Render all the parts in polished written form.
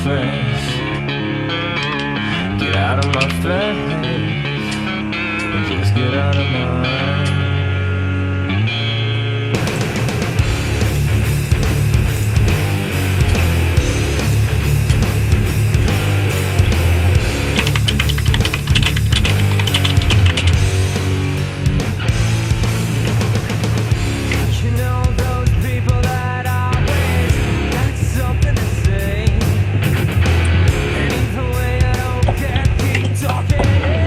face. Get out of my face. Just get out of my way. Talking anyway.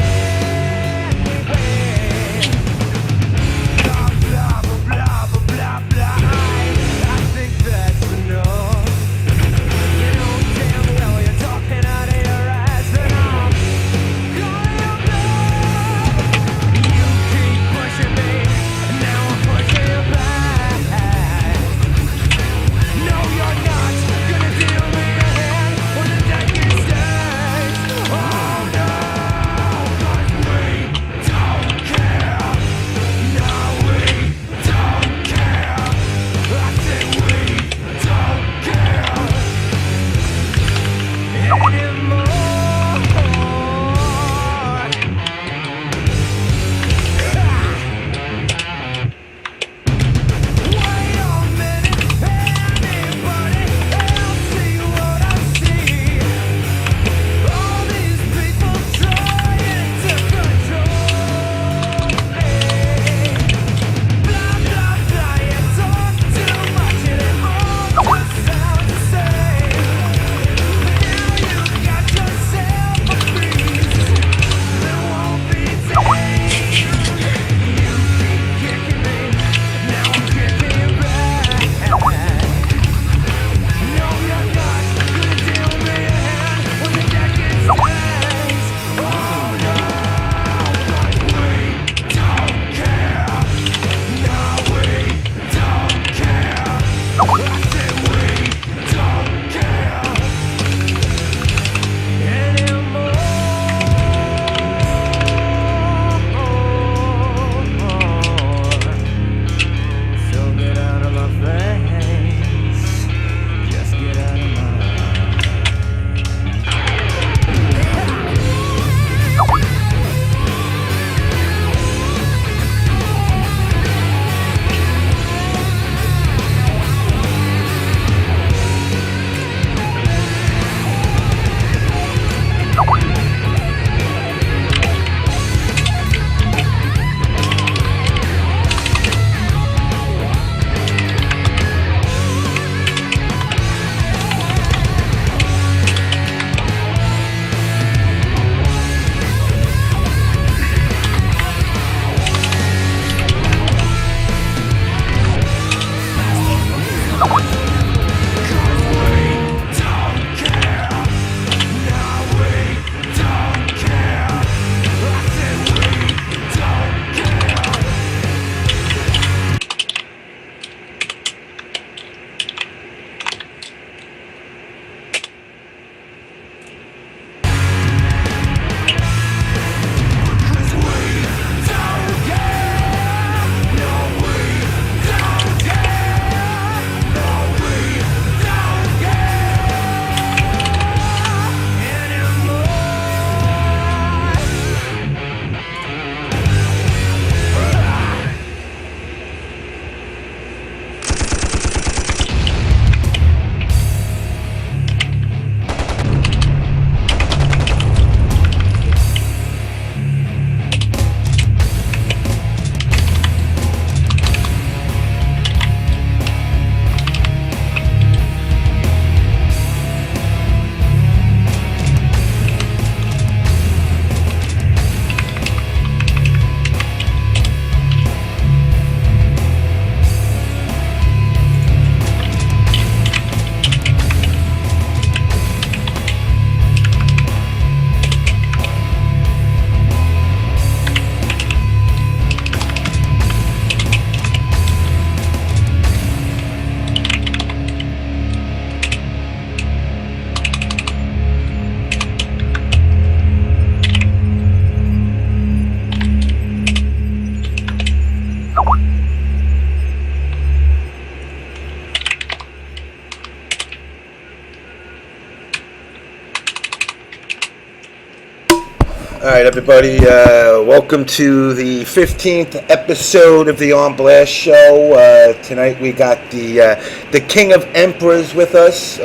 right, everybody, welcome to the 15th episode of the On Blast Show. Tonight we got the King of Emperors with us.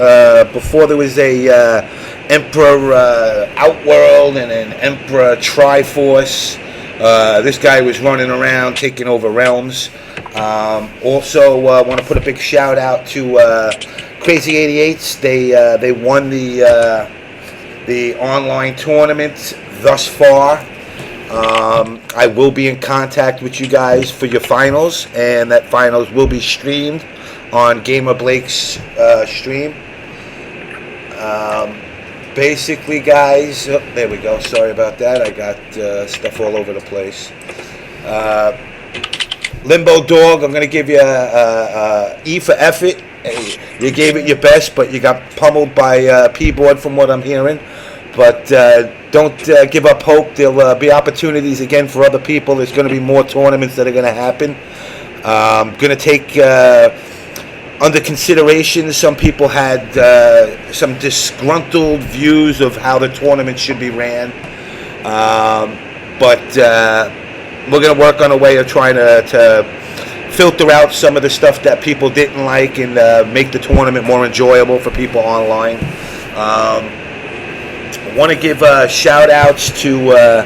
Before there was a Emperor Outworld and an Emperor Triforce. This guy was running around taking over realms. Also, want to put a big shout out to Crazy 88s. They won the online tournament thus far. I will be in contact with you guys for your finals, and that finals will be streamed on Gamer Blake's stream. Basically, guys, there we go. Sorry about that. I got stuff all over the place. Limbo Dog, I'm going to give you a E for effort. You gave it your best, but you got pummeled by P-Board from what I'm hearing. But don't give up hope. There'll be opportunities again for other people. There's going to be more tournaments that are going to happen. Going to take under consideration, some people had some disgruntled views of how the tournament should be ran. But we're going to work on a way of trying to filter out some of the stuff that people didn't like and make the tournament more enjoyable for people online. I want to give shout outs to a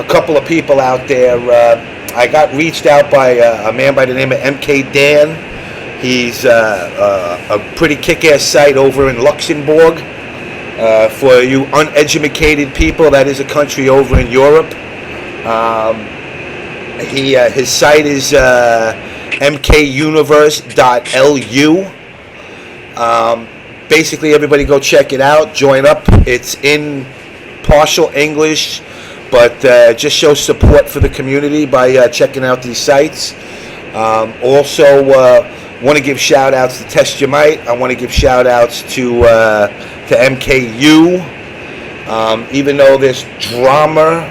couple of people out there. I got reached out by a man by the name of MK Dan. He's a pretty kick-ass site over in Luxembourg. For you uneducated people, that is a country over in Europe. His site is mkuniverse.lu. Basically, everybody go check it out. Join up. It's in partial English, but just show support for the community by checking out these sites. Also, want to give shout outs to Test Your Might. I want to give shout outs to MKU. Even though there's drama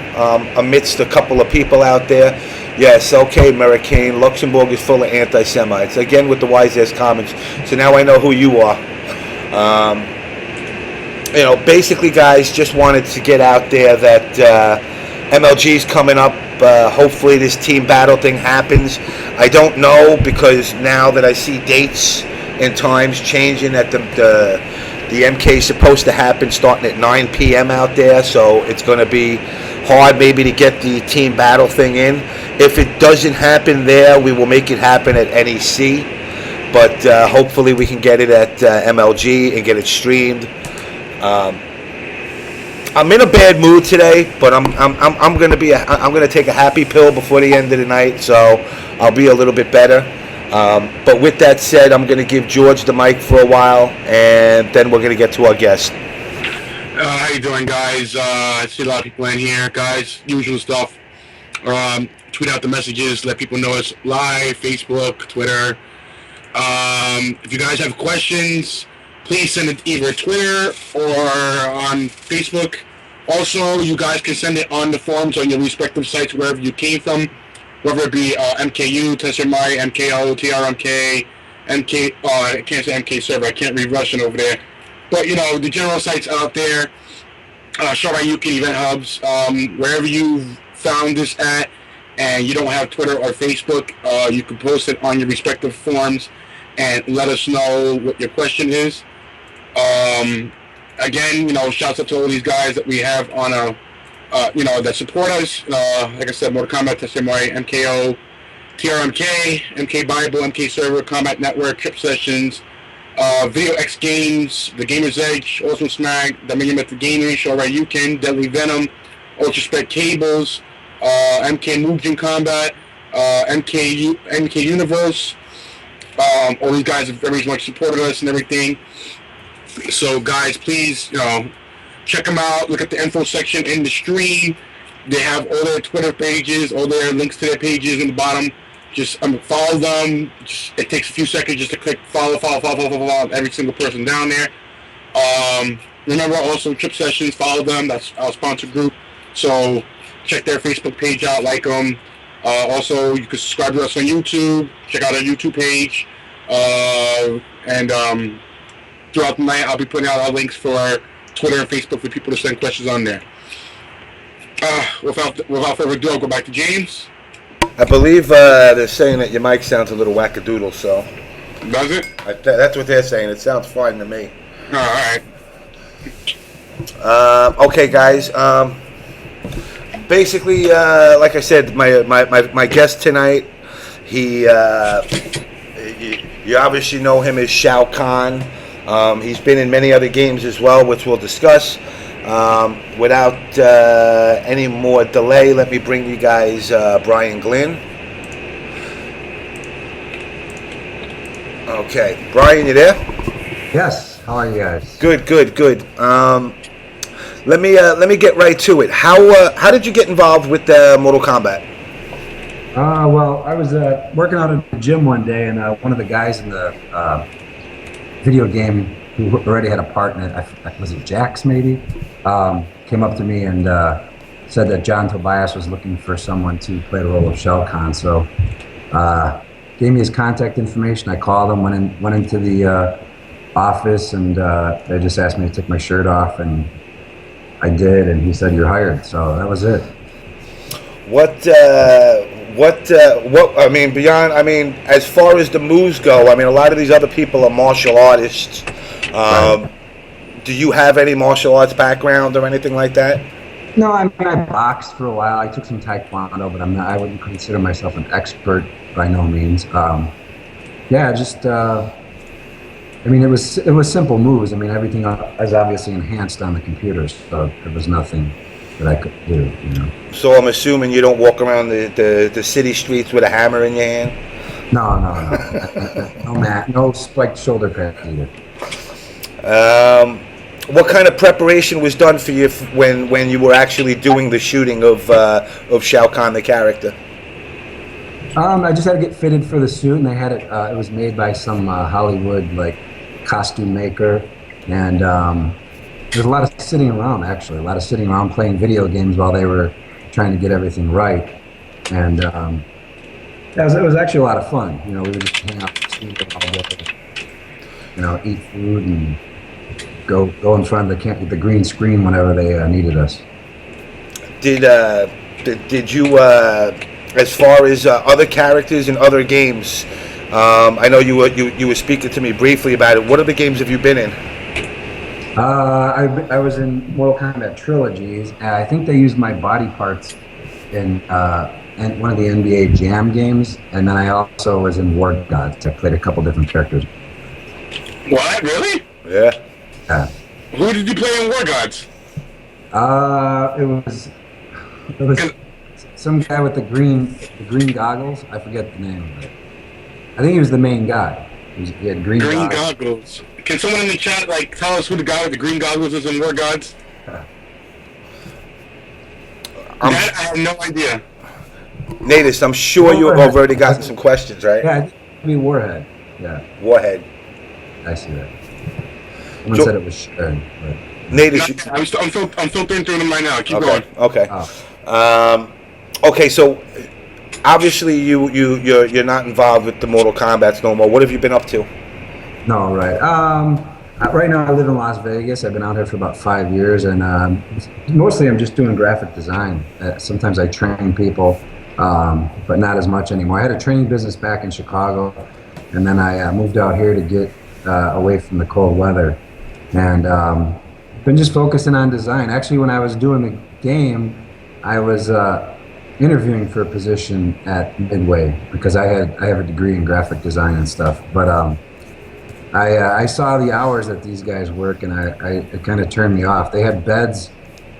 amidst a couple of people out there. Yes, okay, American. Luxembourg is full of anti-Semites. Again, with the wise-ass comments. So now I know who you are. Basically, guys, just wanted to get out there that MLG's coming up. Hopefully this team battle thing happens. I don't know, because now that I see dates and times changing, that the MK is supposed to happen starting at 9 p.m. out there, so it's going to be hard maybe to get the team battle thing in. If it doesn't happen there, we will make it happen at NEC. But hopefully we can get it at MLG and get it streamed. I'm in a bad mood today, but I'm gonna take a happy pill before the end of the night, so I'll be a little bit better. But with that said, I'm gonna give George the mic for a while, and then we're gonna get to our guest. How you doing, guys? I see a lot of people in here, guys. Usual stuff. Tweet out the messages, let people know it's live. Facebook, Twitter. If you guys have questions, please send it either Twitter or on Facebook. Also, you guys can send it on the forums on your respective sites wherever you came from, whether it be MKU, TotalMK, MKO, TRMK, MK. I can't say MK server. I can't read Russian over there. But the general sites out there, Shoryuken event hubs, wherever you found this at, and you don't have Twitter or Facebook, you can post it on your respective forums and let us know what your question is. Again, shouts out to all these guys that we have on that support us. Like I said, Mortal Kombat, TSMY, MKO, TRMK, MK Bible, MK Server, Combat Network, Trip Sessions, Video X Games, The Gamer's Edge, Awesome Smack, Dominion Method Gaming, Shoryuken, Deadly Venom, Ultra Spec Cables, MK Mugen Combat, MK Universe. All these guys have very much supported us and everything. So, guys, please, check them out. Look at the info section in the stream. They have all their Twitter pages, all their links to their pages in the bottom. Just follow them. It takes a few seconds just to click follow every single person down there. Remember, also Trip Sessions, follow them. That's our sponsor group. So check their Facebook page out, like them. Also, you can subscribe to us on YouTube. Check out our YouTube page. And throughout the night, I'll be putting out our links for Twitter and Facebook for people to send questions on there. Without further ado, I'll go back to James. I believe they're saying that your mic sounds a little wackadoodle, so. Does it? That's what they're saying. It sounds fine to me. All right. Okay, guys. Basically, like I said, my guest tonight, you obviously know him as Shao Kahn. He's been in many other games as well, which we'll discuss. Without any more delay, let me bring you guys Brian Glynn. Okay, Brian, you there? Yes. How are you guys? Good. Let me get right to it. How did you get involved with Mortal Kombat? Well, I was working out at the gym one day, and one of the guys in the video game who already had a part in it, was it Jax maybe, came up to me and said that John Tobias was looking for someone to play the role of Shao Kahn. So gave me his contact information. I called him, went into the office, and they just asked me to take my shirt off, and I did, and he said, "You're hired." So that was it. What I mean, beyond, I mean, as far as the moves go, I mean, a lot of these other people are martial artists. Right. Do you have any martial arts background or anything like that? No, I mean, I boxed for a while. I took some Taekwondo, but I wouldn't consider myself an expert by no means. Yeah, just, I mean, it was simple moves. I mean, everything is obviously enhanced on the computer, so there was nothing that I could do, you know. So I'm assuming you don't walk around the city streets with a hammer in your hand? No. No spiked shoulder pad either. What kind of preparation was done for you when you were actually doing the shooting of Shao Kahn, the character? I just had to get fitted for the suit, and they had it. It was made by some Hollywood costume maker, and there's a lot of sitting around. Actually, a lot of sitting around playing video games while they were trying to get everything right, and it was actually a lot of fun. You know, we would just hang out, you know, eat food and go in front of the green screen whenever they needed us. Did you, as far as other characters in other games, I know you were speaking to me briefly about it. What other games have you been in? I was in Mortal Kombat trilogies, and I think they used my body parts in one of the NBA Jam games, and then I also was in War Gods. I played a couple different characters. What? Really? Yeah. Who did you play in War Gods? It was some guy with the green goggles. I forget the name of it. I think he was the main guy. He had green goggles. Can someone in the chat tell us who the guy with the green goggles is in War Gods? I have no idea. Natus, I'm sure you've already gotten some questions, right? Yeah, I think it'd be Warhead. Yeah. Warhead. I see that. Someone said it was Sharon. Natus, I'm filtering through them right now. Keep going. Okay. Oh. Okay, so obviously you're not involved with the Mortal Kombats no more. What have you been up to? No, right. Right now I live in Las Vegas. I've been out here for about 5 years, and mostly I'm just doing graphic design. Sometimes I train people, but not as much anymore. I had a training business back in Chicago, and then I moved out here to get away from the cold weather, and been just focusing on design. Actually, when I was doing the game, I was interviewing for a position at Midway because I have a degree in graphic design and stuff, but I saw the hours that these guys work, and it kind of turned me off. They had beds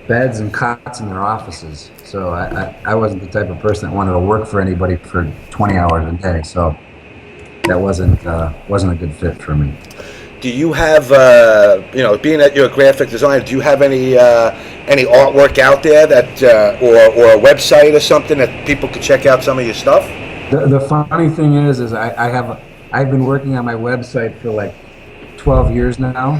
and cots in their offices, so I wasn't the type of person that wanted to work for anybody for 20 hours a day. So that wasn't a good fit for me. Do you have, being that you're a graphic designer, do you have any artwork out there that, or a website or something that people could check out some of your stuff? The funny thing is I've been working on my website for like 12 years now,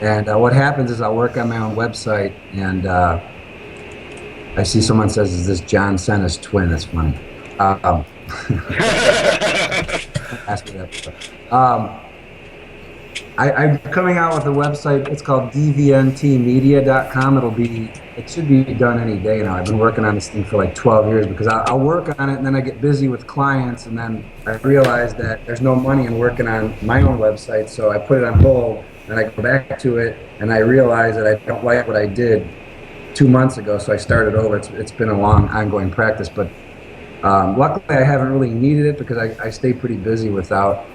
and what happens is I'll work on my own website, and I see someone says, "Is this John Cena's twin?" That's funny. Ask me that. I'm coming out with a website. It's called dvntmedia.com. It should be done any day now. I've been working on this thing for like 12 years because I'll work on it and then I get busy with clients and then I realize that there's no money in working on my own website. So I put it on hold and I go back to it and I realize that I don't like what I did 2 months ago. So I started over. It's been a long ongoing practice, but luckily I haven't really needed it because I stay pretty busy without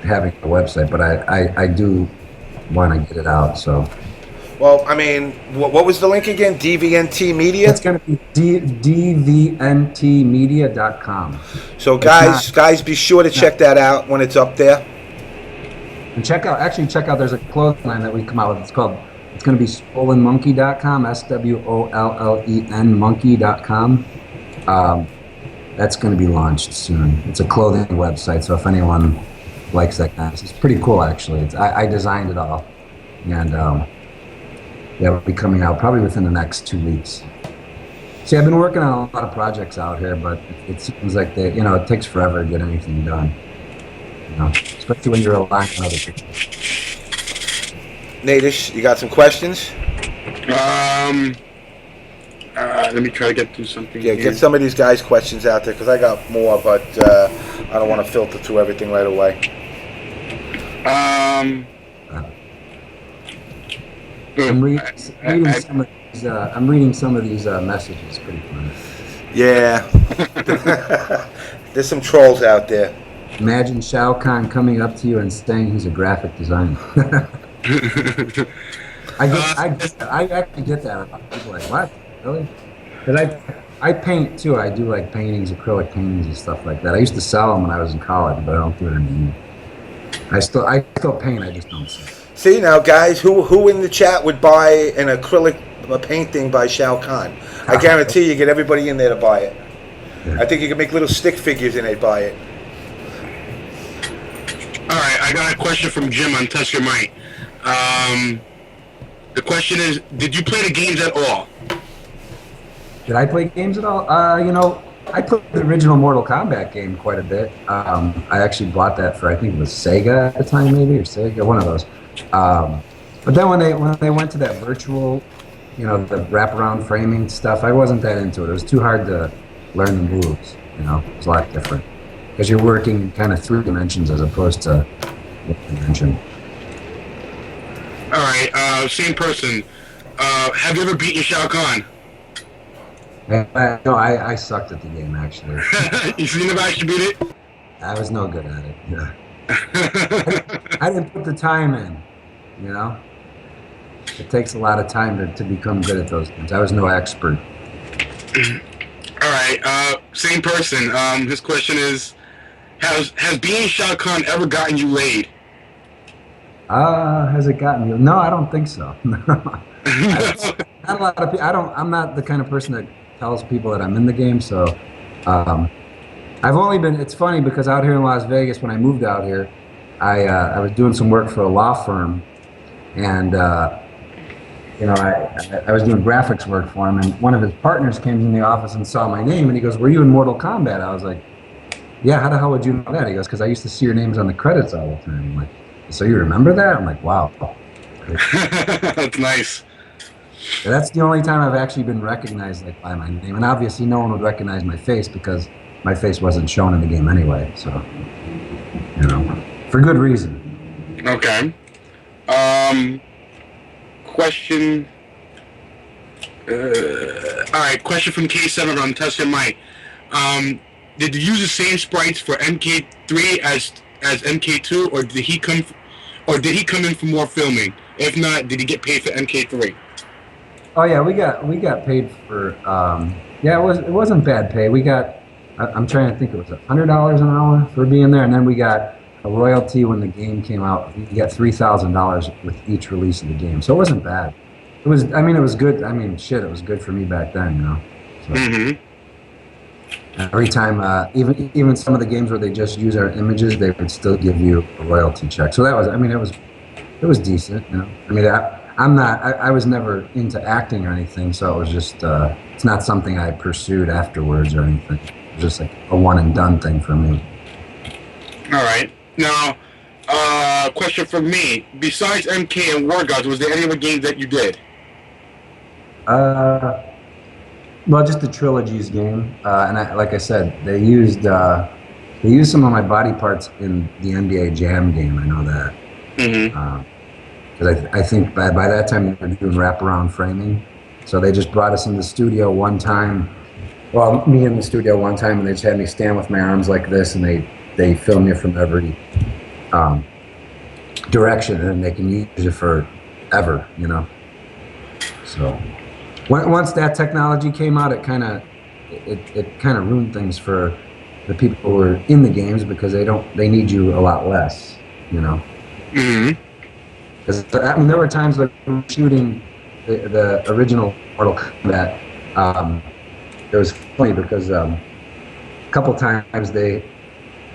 having a website, but I do want to get it out. So, Well, I mean, what was the link again? DVNT Media. it's going to be dvntmedia.com. So guys, be sure to check that out when it's up there. And check out. There's a clothing line that we come out with. It's going to be swollenmonkey.com. SWOLLEN monkey.com. That's going to be launched soon. It's a clothing website. So if anyone likes that kind of stuff, it's pretty cool actually. I designed it all, and it'll be coming out probably within the next 2 weeks. See, I've been working on a lot of projects out here, but it seems like it takes forever to get anything done. Especially when you're relying on other people. Natish, you got some questions? Let me try to get through something. Yeah, get some of these guys' questions out there because I got more, but I don't want to filter through everything right away. I'm reading some of these messages. Pretty funny. Yeah. There's some trolls out there. Imagine Shao Kahn coming up to you and saying he's a graphic designer. I actually get that. People are like, what? Really? Because I paint too. I do like paintings, acrylic paintings and stuff like that. I used to sell them when I was in college, but I don't do it anymore. I still paint. I just don't sell. See now, guys, who in the chat would buy an acrylic painting by Shao Kahn? I guarantee you get everybody in there to buy it. Yeah. I think you can make little stick figures and they'd buy it. All right, I got a question from Jim on Test Your Might. The question is, did you play the games at all? Did I play games at all? I played the original Mortal Kombat game quite a bit. I actually bought that for, I think it was Sega at the time, maybe, or Sega, one of those. But then when they went to that virtual, the wraparound framing stuff, I wasn't that into it. It was too hard to learn the moves. It was a lot different because you're working in kind of 3 dimensions as opposed to 1 dimension. All right, same person. Have you ever beaten Shao Kahn? No, I sucked at the game, actually. You never actually beat it? I was no good at it, yeah. I didn't put the time in, It takes a lot of time to become good at those things. I was no expert. All right, same person. His question is, has being Shao Kahn ever gotten you laid? Has it gotten you? No, I don't think so. Not a lot of people. I'm not the kind of person that tells people that I'm in the game. So, I've only been. It's funny because out here in Las Vegas, when I moved out here, I was doing some work for a law firm, and I was doing graphics work for him. And one of his partners came in the office and saw my name, and he goes, "Were you in Mortal Kombat?" I was like, "Yeah." How the hell would you know that? He goes, "Because I used to see your names on the credits all the time." I'm like, "So you remember that?" I'm like, "Wow." That's nice. That's the only time I've actually been recognized by my name, and obviously no one would recognize my face because my face wasn't shown in the game anyway. So, for good reason. Okay. Question. All right. Question from K7 on Test Your Might. Did you use the same sprites for MK3 as MK2, or did he come in for more filming? If not, did he get paid for MK3? Oh yeah, we got paid for. It wasn't bad pay. We got. I'm trying to think. It was $100 an hour for being there, and then we got a royalty when the game came out. We got $3,000 with each release of the game, so it wasn't bad. It was. I mean, it was good. I mean, shit, it was good for me back then, So. Mm-hmm. Every time, even some of the games where they just use our images, they would still give you a royalty check. So that was. I mean, it was decent. I mean, I was never into acting or anything, so it was just. It's not something I pursued afterwards or anything. It was just like a one and done thing for me. All right. Now, Question for me. Besides MK and War Gods, was there any other games that you did? Well, just the trilogies game, and like I said, they used some of my body parts in the NBA Jam game. I know that. Mm-hmm. Because I think by that time they were doing wraparound framing, so they just brought us in the studio one time. Well, me in the studio one time, and they just had me stand with my arms like this, and they filmed me from every direction, and they can use it forever, you know. So once that technology came out, it kind of ruined things for the people who are in the games, because they need you a lot less, you know. Mm-hmm. Because I mean, there were times like shooting the original Mortal Kombat. It was funny because a couple times they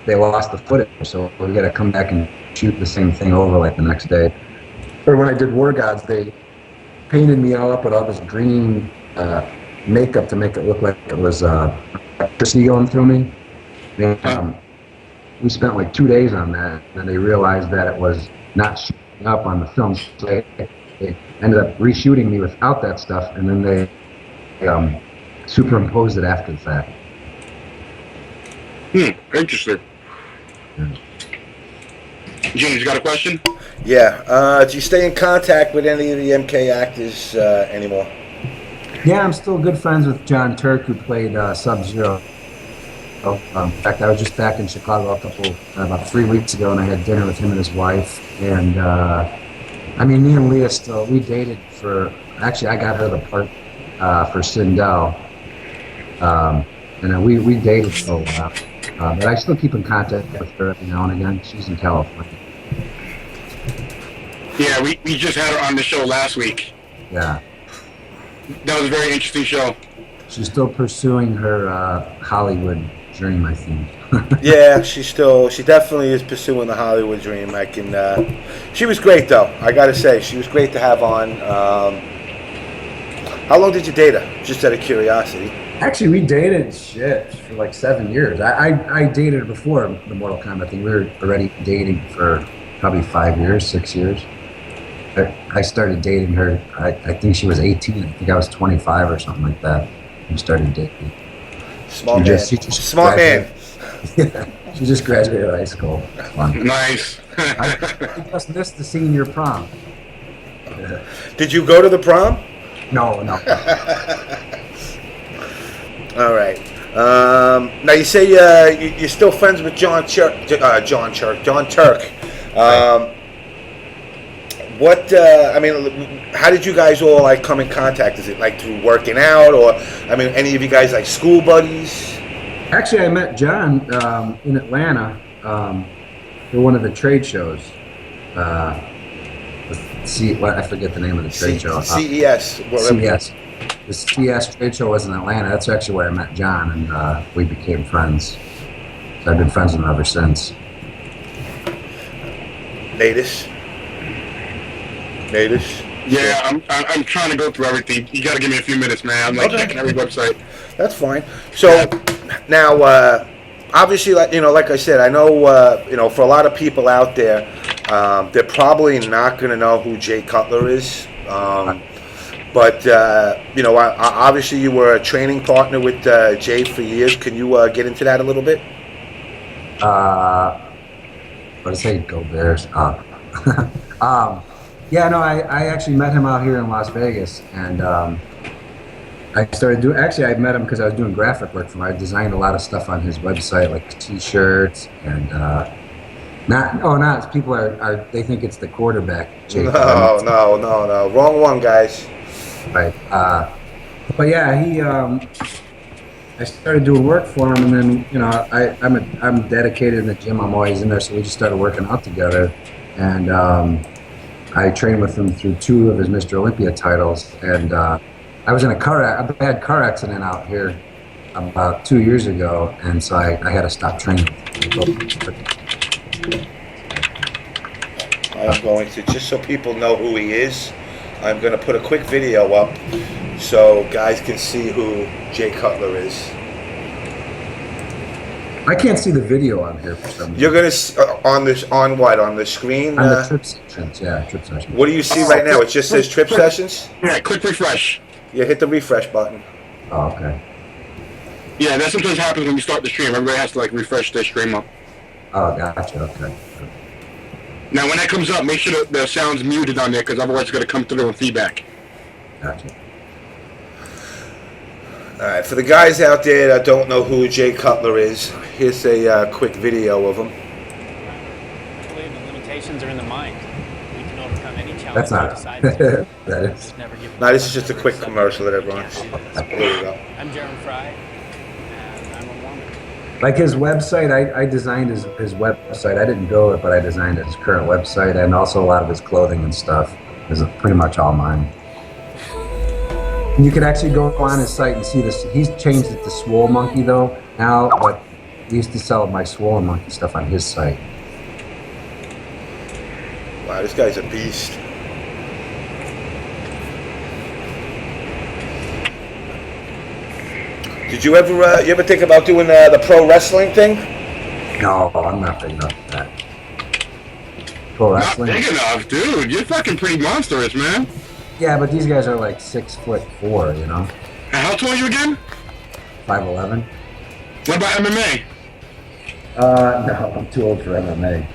lost the footage, so we got to come back and shoot the same thing over like the next day. Or when I did War Gods, they painted me all up with all this green makeup to make it look like it was electricity going through me. And, we spent like 2 days on that, and they realized that it was not shooting up on the film, so they ended up reshooting me without that stuff, and then they superimposed it after the fact. Interesting. Yeah. James, you got a question? Yeah. Do you stay in contact with any of the MK actors anymore? Yeah, I'm still good friends with John Turk, who played Sub-Zero. In fact, I was just back in Chicago about 3 weeks ago, and I had dinner with him and his wife. And I mean, me and Leah we dated actually, I got her the part for Sindel. And we dated for a while. But I still keep in contact with her every now and again. She's in California. Yeah, we just had her on the show last week. Yeah. That was a very interesting show. She's still pursuing her Hollywood dream, I think. Yeah, she definitely is pursuing the Hollywood dream. She was great though. I gotta say, she was great to have on. How long did you date her? Just out of curiosity. Actually, we dated for like 7 years. I dated her before the Mortal Kombat thing. We were already dating for probably 5 years, 6 years. I started dating her, I think she was 18. I think I was 25 or something like that. We started dating. Smart man. Yeah, she just graduated high school. Fun. Nice. I just missed the senior prom. Did you go to the prom? No. All right. Now you say you're still friends with John Turk. How did you guys all like come in contact? Is it like through working out, or any of you guys like school buddies? Actually, I met John in Atlanta for one of the trade shows. I forget the name of the trade show. CES. CES. The CES trade show was in Atlanta. That's actually where I met John, and we became friends. So I've been friends with him ever since. Natus. Yeah, I'm trying to go through everything. You got to give me a few minutes, man. I'm checking every website. That's fine. So now, obviously, like I said, I know, for a lot of people out there, they're probably not going to know who Jay Cutler is. But obviously, you were a training partner with Jay for years. Can you get into that a little bit? What say? Go Bears! Yeah, no, I actually met him out here in Las Vegas, and I started doing. Actually, I met him because I was doing graphic work for him. I designed a lot of stuff on his website, like T-shirts and people are they think it's the quarterback. Jake. No, wrong one, guys. Right. But yeah, I started doing work for him, and then I'm dedicated in the gym. I'm always in there, so we just started working out together, and I trained with him through 2 of his Mr. Olympia titles, and I was in a bad car accident out here about 2 years ago, and so I had to stop training. I'm going to, just so people know who he is, I'm going to put a quick video up so guys can see who Jay Cutler is. I can't see the video on here for some reason. You're gonna on what, on the screen? On the trip sessions, yeah, trip sessions. What do you see right now? It just says trip sessions. Yeah, click refresh. Yeah, hit the refresh button. Oh, okay. Yeah, that sometimes happens when we start the stream. Everybody has to like refresh their stream up. Oh, gotcha. Okay. Now, when that comes up, make sure the sound's muted on there, because otherwise it's going to come through with feedback. Gotcha. All right, for the guys out there that don't know who Jay Cutler is, here's a quick video of him. I believe the limitations are in the mind. We can overcome any challenge That's we not. decide to. That is. Just never give up. Now, this is just a quick commercial that everyone's. There you go. I'm Jeremy Fry, and I'm a Mormon. Like his website, I designed his website. I didn't build it, but I designed his current website, and also a lot of his clothing and stuff is pretty much all mine. And you can actually go on his site and see this. He's changed it to Swole Monkey though now, but he used to sell my Swole Monkey stuff on his site. Wow, this guy's a beast. Did you ever think about doing the pro wrestling thing? No, I'm not big enough for that. Pro wrestling? Not big enough, dude. You're fucking pretty monstrous, man. Yeah, but these guys are like 6'4", you know? And how tall are you again? 5'11". What about MMA? No, I'm too old for MMA.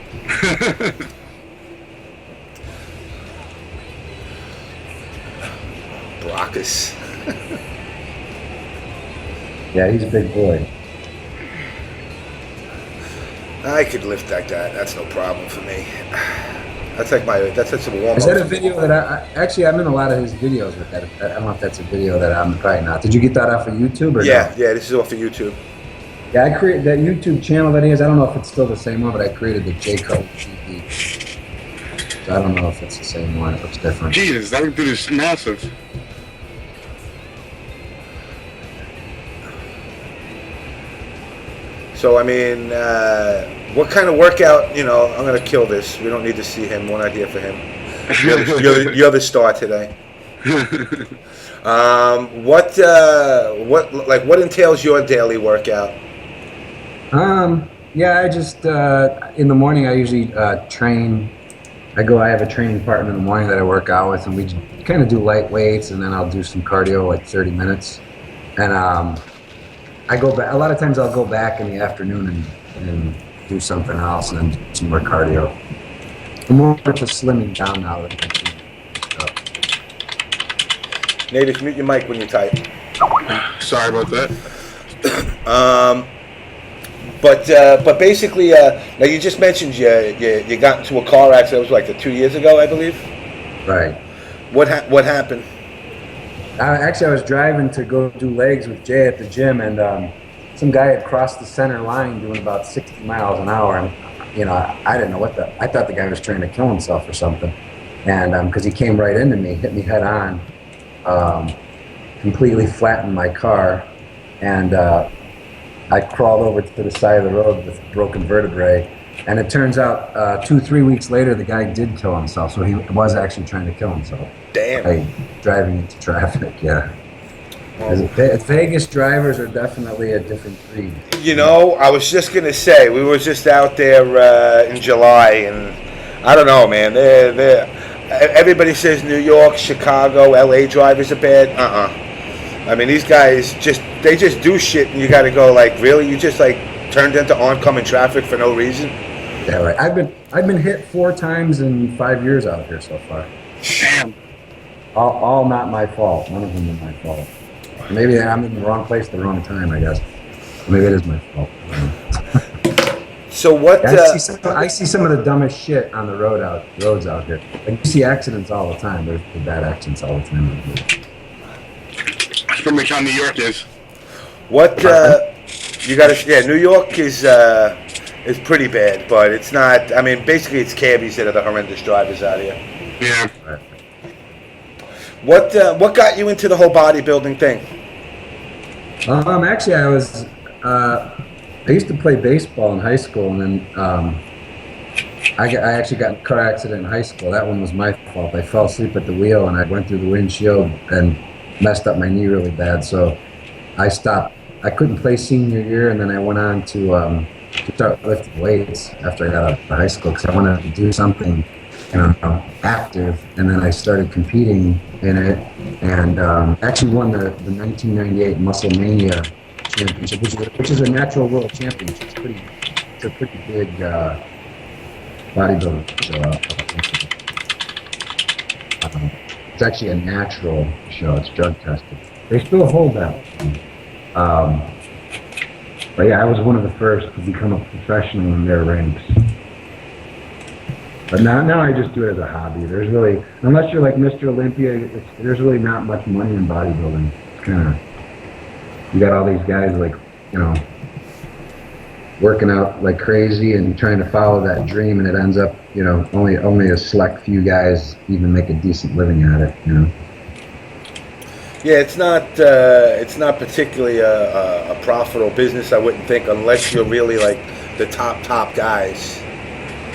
Brockus. Yeah, he's a big boy. I could lift like that. That's no problem for me. That's like that's a warm up. Is that a video that actually, I'm in a lot of his videos with that. I don't know if that's a video that I'm probably not. Did you get that off of YouTube or Yeah, no? yeah, this is off of YouTube. Yeah, I created that YouTube channel that he has. I don't know if it's still the same one, but I created the J Cutler TV. So I don't know if it's the same one. It looks different. Jesus, that dude is massive. So I mean, what kind of workout? You know, I'm gonna kill this. We don't need to see him. We're not here for him. You're the star today. What entails your daily workout? Yeah, I just in the morning I usually train. I have a training partner in the morning that I work out with, and we kind of do light weights, and then I'll do some cardio, like 30 minutes, and I go back. A lot of times I'll go back in the afternoon and do something else, and then do some more cardio. I'm more for slimming down now than Native, mute your mic when you type. Sorry about that. But basically, now you just mentioned you got into a car accident. It was like 2 years ago, I believe. Right. What happened? Actually, I was driving to go do legs with Jay at the gym, and some guy had crossed the center line doing about 60 miles an hour, and I didn't know I thought the guy was trying to kill himself or something, and because he came right into me, hit me head on, completely flattened my car, and I crawled over to the side of the road with broken vertebrae, and it turns out 2-3 weeks later the guy did kill himself, so he was actually trying to kill himself. Damn. By driving into traffic, yeah. Vegas drivers are definitely a different breed. You know, I was just gonna say we were just out there in July, and I don't know, man. Everybody says New York, Chicago, LA drivers are bad. I mean, these guys they just do shit, and you got to go like, really? You just like turned into oncoming traffic for no reason? Yeah, right. I've been hit 4 times in 5 years out here so far. Damn. All not my fault. None of them are my fault. Maybe I'm in the wrong place at the wrong time, I guess. Maybe it is my fault. So what? I see some of the dumbest shit on the roads out here. Like, you see accidents all the time. There's bad accidents all the time. That's pretty much how New York is. What? You got to? Yeah, New York is pretty bad, but it's not. I mean, basically, it's cabbies that are the horrendous drivers out here. Yeah. Right. What got you into the whole bodybuilding thing? Actually, I used to play baseball in high school, and then I actually got in a car accident in high school. That one was my fault. I fell asleep at the wheel, and I went through the windshield and messed up my knee really bad. So I stopped I couldn't play senior year, and then I went on to start lifting weights after I got out of high school because I wanted to do something, active. And then I started competing in it, and actually won the 1998 Muscle Mania Championship, which is a natural world championship. It's a pretty big bodybuilding show. It's actually a natural show. It's drug tested. They still hold that. But yeah, I was one of the first to become a professional in their ranks. But now I just do it as a hobby. There's really, unless you're like Mr. Olympia, there's really not much money in bodybuilding. It's kind of, you got all these guys like, working out like crazy and trying to follow that dream, and it ends up, only a select few guys even make a decent living at it. Yeah, it's not particularly a profitable business, I wouldn't think, unless you're really like the top guys.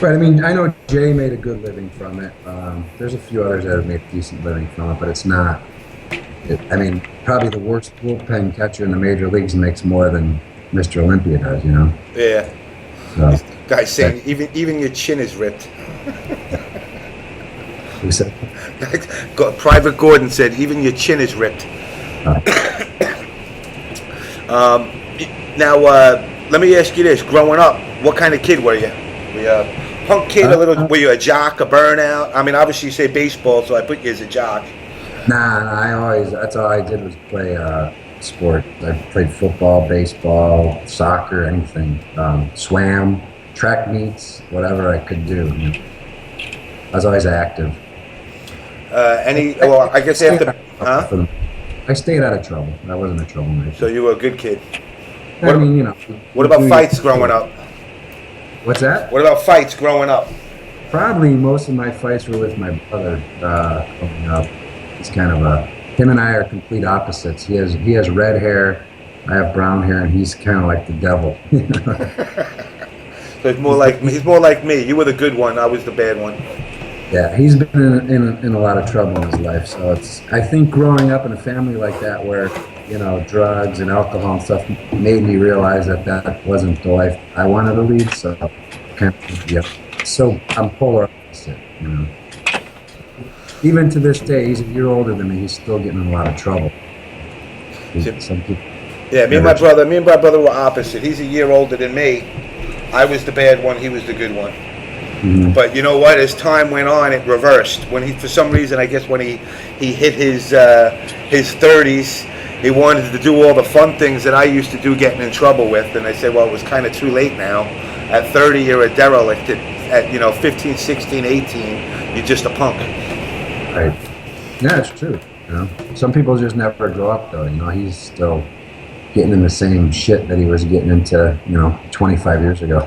Right. I mean, I know Jay made a good living from it. There's a few others that have made a decent living from it, but it's not. Probably the worst bullpen catcher in the major leagues makes more than Mr. Olympia does. Yeah. So, guys saying even your chin is ripped. who said? Private Gordon said even your chin is ripped. Now, let me ask you this: growing up, what kind of kid were you? Were you a punk kid? Were you a jock, a burnout? I mean, obviously you say baseball, so I put you as a jock. Nah, that's all I did was play sport. I played football, baseball, soccer, anything. Swam, track meets, whatever I could do. I was always active. I guess after, huh? I stayed out of trouble. I wasn't a troublemaker. So you were a good kid. What about fights growing up? What's that? What about fights growing up? Probably most of my fights were with my brother growing up. He's kind of him and I are complete opposites. He has red hair, I have brown hair, and he's kind of like the devil. So he's more like me. You were the good one. I was the bad one. Yeah, he's been in a lot of trouble in his life. So I think growing up in a family like that, where drugs and alcohol and stuff, made me realize that wasn't the life I wanted to lead. So so I'm polar opposite. Even to this day, he's a year older than me. He's still getting in a lot of trouble. Yeah, me and my brother were opposite. He's a year older than me. I was the bad one. He was the good one. Mm-hmm. But you know what? As time went on, it reversed. When for some reason, I guess when he hit his 30s, he wanted to do all the fun things that I used to do, getting in trouble with. And I said, well, it was kind of too late now. At 30, you're a derelict. At 15, 16, 18, you're just a punk. Right. Yeah, it's true. Some people just never grow up, though. He's still getting in the same shit that he was getting into, 25 years ago.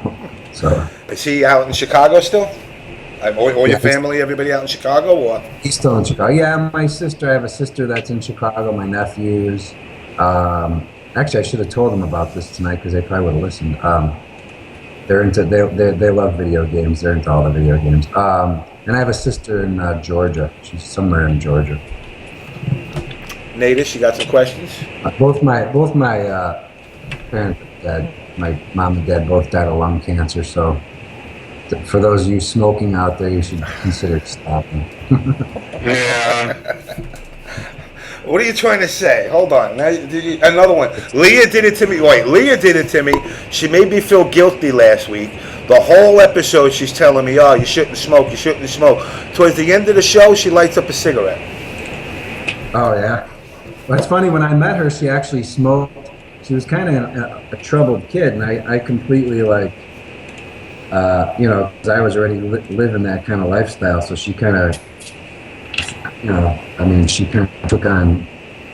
So. Is he out in Chicago still? Or your family, everybody out in Chicago? Or? He's still in Chicago. Yeah, my sister. I have a sister that's in Chicago. My nephews. Actually, I should have told them about this tonight because they probably would have listened. They love video games. They're into all the video games. And I have a sister in Georgia. She's somewhere in Georgia. Natus, you got some questions? Both my parents are dead. My mom and dad both died of lung cancer. So, for those of you smoking out there, you should consider stopping. Yeah. What are you trying to say? Hold on. Now, another one. Leah did it to me. Wait, Leah did it to me. She made me feel guilty last week. The whole episode, she's telling me, oh, you shouldn't smoke, you shouldn't smoke. Towards the end of the show, she lights up a cigarette. Oh, yeah? Well, it's funny, when I met her, she actually smoked. She was kind of a troubled kid, and I completely, because I was already living that kind of lifestyle, so she kind of, she kind of took on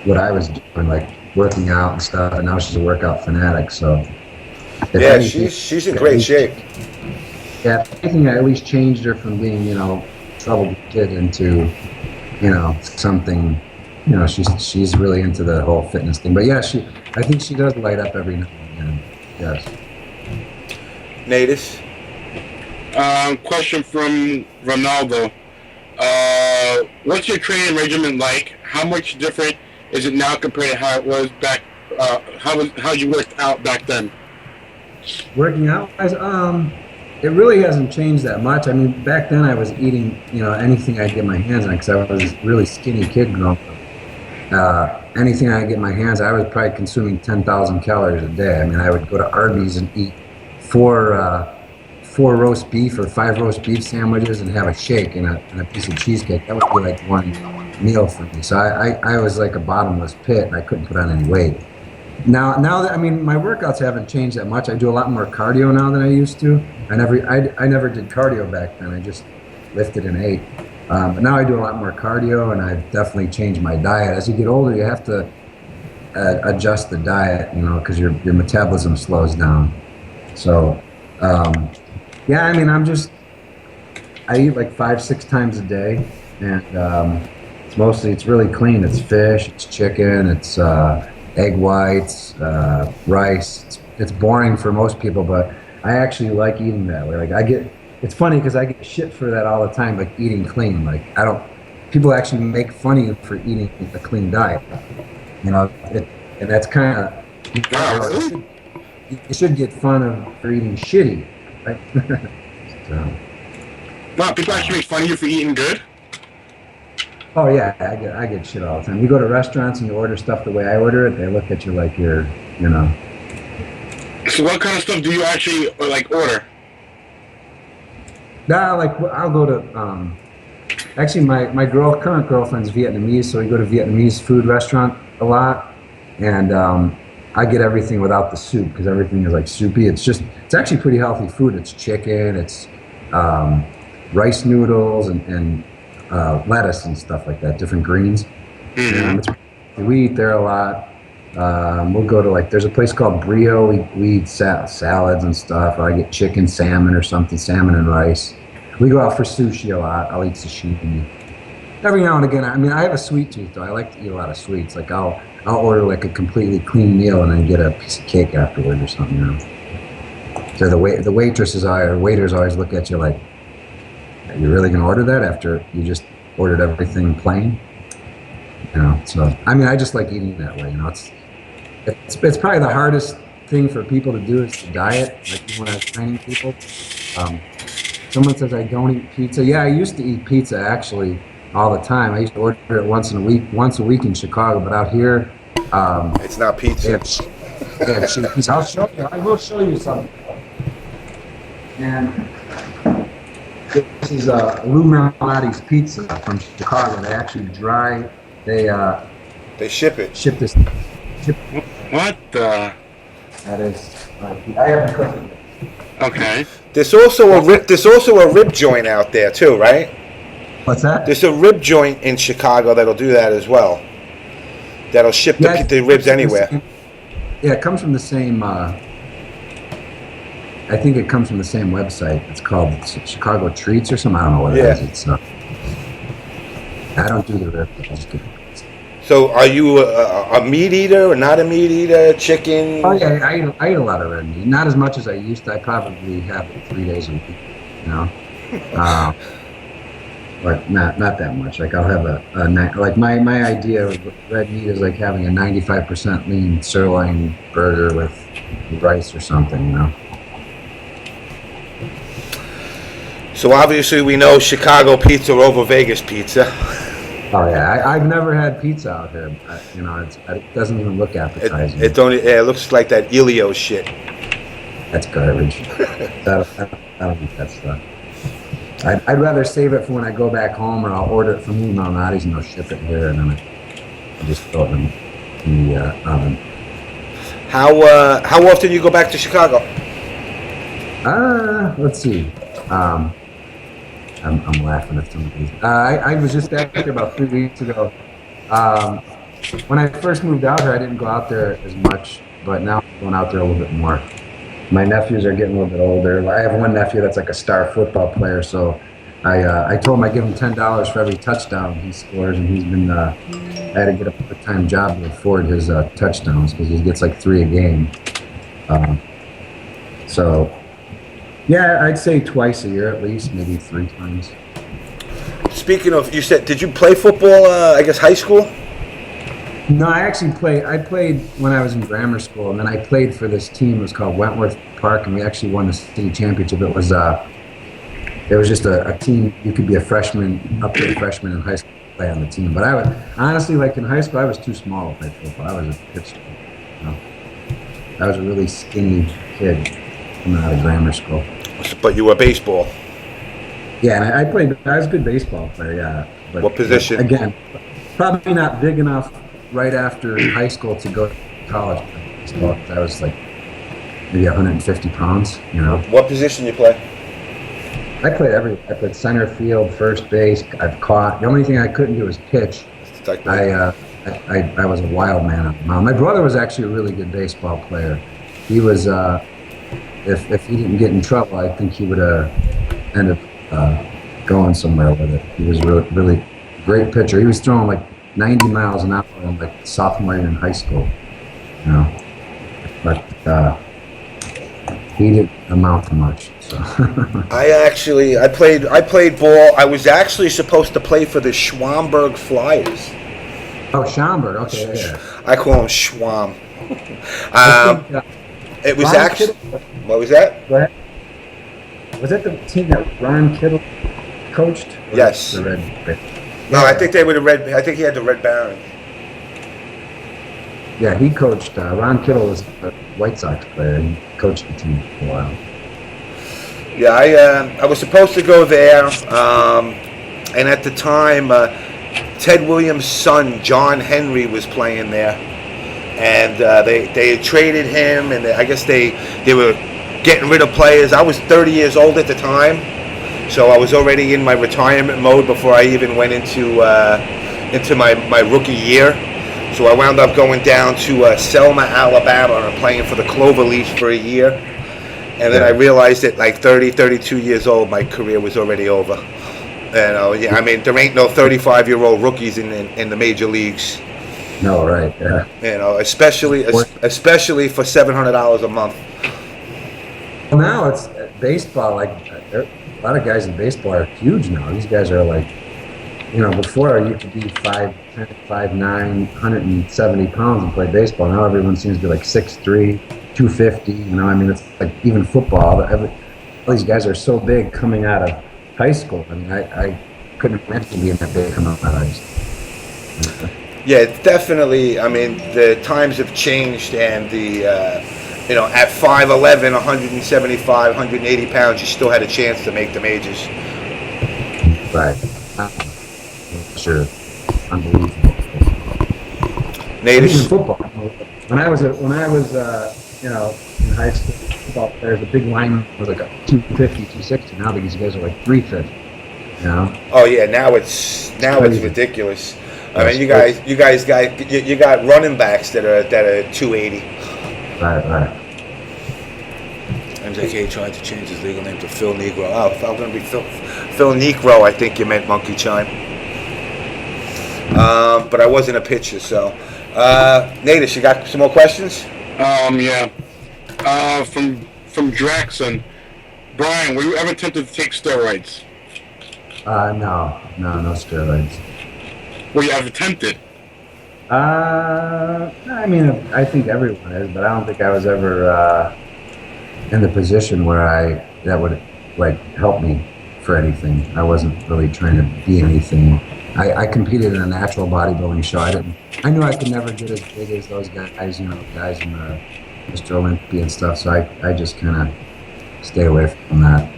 what I was doing, like working out and stuff, and now she's a workout fanatic, so. Yeah, she's in great shape. Yeah, I think I at least changed her from being, troubled kid into, something, she's really into the whole fitness thing. But yeah, I think she does light up every now and then. Yes. Natus? Question from Ronaldo. What's your training regimen like? How much different is it now compared to how it was back how you worked out back then? Working out, it really hasn't changed that much. I mean, back then I was eating, anything I could get my hands on because I was a really skinny kid growing up. Anything I could get my hands on, I was probably consuming 10,000 calories a day. I mean, I would go to Arby's and eat four roast beef or 5 roast beef sandwiches and have a shake and a piece of cheesecake. That would be like one meal for me. So I was like a bottomless pit and I couldn't put on any weight. Now that, I mean, my workouts haven't changed that much. I do a lot more cardio now than I used to. I never did cardio back then. I just lifted and ate. But now I do a lot more cardio, and I've definitely changed my diet. As you get older, you have to adjust the diet, because your metabolism slows down. So, yeah, I mean, I eat like 5-6 times a day, and it's really clean. It's fish, it's chicken, it's egg whites, rice. It's boring for most people, but I actually like eating that way. Like it's funny because I get shit for that all the time, like eating clean. Like people actually make fun of you for eating a clean diet. And that's kind of, you should get fun of for eating shitty, right? So. Wow, people actually make fun of you for eating good? Oh yeah, I get shit all the time. You go to restaurants and you order stuff the way I order it, they look at you like you're, So what kind of stuff do you actually order? Nah, I'll go to, actually my current girlfriend's Vietnamese, so we go to Vietnamese food restaurant a lot, and I get everything without the soup because everything is like soupy. It's actually pretty healthy food. It's chicken, it's rice noodles and lettuce and stuff like that, different greens. Mm-hmm. We eat there a lot. We'll go to there's a place called Brio. We eat salads and stuff. Or I get chicken, salmon or something, salmon and rice. We go out for sushi a lot. I'll eat sashimi. Every now and again, I mean, I have a sweet tooth though. I like to eat a lot of sweets. Like I'll order like a completely clean meal and then get a piece of cake afterward or something. So the waiters always look at you like, are you really gonna order that after you just ordered everything plain? So I mean, I just like eating that way. It's probably the hardest thing for people to do is to diet. Like when I was training people, someone says I don't eat pizza. Yeah, I used to eat pizza actually all the time. I used to order it once a week in Chicago, but out here, it's not pizza. Yeah, pizza. I'll show you. I will show you something. And this is Lou Malnati's pizza from Chicago. They actually They ship it. Ship this. What the? That is. I haven't cooked it. Okay. There's also a rib joint out there too, right? What's that? There's a rib joint in Chicago that'll do that as well. That'll ship the ribs anywhere. Yeah, it comes from the same. I think it comes from the same website. It's called Chicago Treats or something. I don't know what it is. It's. I don't do the rib. I just get it. So, are you a meat eater or not a meat eater? Chicken? Oh yeah, I eat a lot of red meat. Not as much as I used to. I probably have it 3 days a week. But not that much. Like I'll have like my idea of red meat is like having a 95% lean sirloin burger with rice or something. So obviously we know Chicago pizza over Vegas pizza. Oh yeah, I've never had pizza out here. It doesn't even look appetizing. It looks like that Elio shit. That's garbage. I don't eat that stuff. I'd rather save it for when I go back home, or I'll order it from Lou Malnati's and they'll ship it here, and then I just throw it in the oven. How often do you go back to Chicago? Let's see. I'm laughing at some of these. I was just back there about 3 weeks ago. When I first moved out here, I didn't go out there as much, but now I'm going out there a little bit more. My nephews are getting a little bit older. I have one nephew that's like a star football player, so I told him I'd give him $10 for every touchdown he scores, and he's been. I had to get a part-time job to afford his touchdowns because he gets like 3 a game. So. Yeah, I'd say twice a year at least, maybe 3 times. Speaking of, you said, did you play football, I guess high school? No, I actually played. I played when I was in grammar school, and then I played for this team. It was called Wentworth Park, and we actually won the city championship. It was just a team. You could be a freshman, up to a freshman in high school, to play on the team. But I was honestly, like in high school, I was too small to play football. I was a pitcher. You know? I was a really skinny kid coming out of grammar school. But you were baseball. Yeah, and I played. I was a good baseball player. Yeah. But, What position? But again, probably not big enough right after high school to go to college. So I was like maybe 150 pounds. You know. What position you play? I played everything. I played center field, first base. I've caught. The only thing I couldn't do was pitch. I was a wild man on the mound. My brother was actually a really good baseball player. He was. If he didn't get in trouble, I think he would have ended up going somewhere with it. He was really great pitcher. He was throwing like 90 miles an hour in like sophomore year in high school. You know, but he didn't amount to much. So. I played ball. I was actually supposed to play for the Schwamberg Flyers. Oh, Schaumburg. Okay, yeah. I call him Schwam. It was Ron actually. Kittle- What was that? Go ahead. Was that the team that Ron Kittle coached? Or Yes. The Red. No, I think they were the Red. I think he had the Red Baron. Yeah, he coached. Ron Kittle was a White Sox player. He coached the team for a while. Yeah, I was supposed to go there, and at the time, Ted Williams' son John Henry was playing there, and they had traded him, and I guess they were getting rid of players. I was 30 years old at the time, so I was already in my retirement mode before I even went into my rookie year. So I wound up going down to Selma, Alabama, and playing for the Cloverleaf for a year. And then I realized at like 30, 32 years old, my career was already over. Yeah, I mean, there ain't no 35-year-old rookies in the major leagues. No, right, yeah. You know, especially for $700 a month. Well, now it's baseball. Like a lot of guys in baseball are huge now. These guys are like, you know, before you could be 5'10", 5'9", 170 pounds and play baseball. Now everyone seems to be like 6'3", 250. You know, I mean, it's like even football. All these guys are so big coming out of high school. I mean, I couldn't imagine being that big coming out of high school. Yeah, definitely. I mean, the times have changed, and you know, at 5'11", 175, 180 pounds, you still had a chance to make the majors. Right. Sure. Unbelievable. Natives. Even football. When I was you know, in high school, football players, the big lineman was like a 250, 260. Now these guys are like 350. You know? Oh yeah, now it's ridiculous. I mean, you guys got running backs that are 280. Right. MK tried to change his legal name to Phil Negro. Oh, if I was going to be Phil Negro, I think you meant Monkey Chime. But I wasn't a pitcher, so. Natus, you got some more questions? Yeah. From Draxon. Brian, were you ever tempted to take steroids? No steroids. Were you ever tempted? I mean, I think everyone is, but I don't think I was ever in the position where that would like help me for anything. I wasn't really trying to be anything. I competed in a natural bodybuilding show. I knew I could never get as big as those guys, you know, guys in Mr. Olympia and stuff. So I just kind of stay away from that.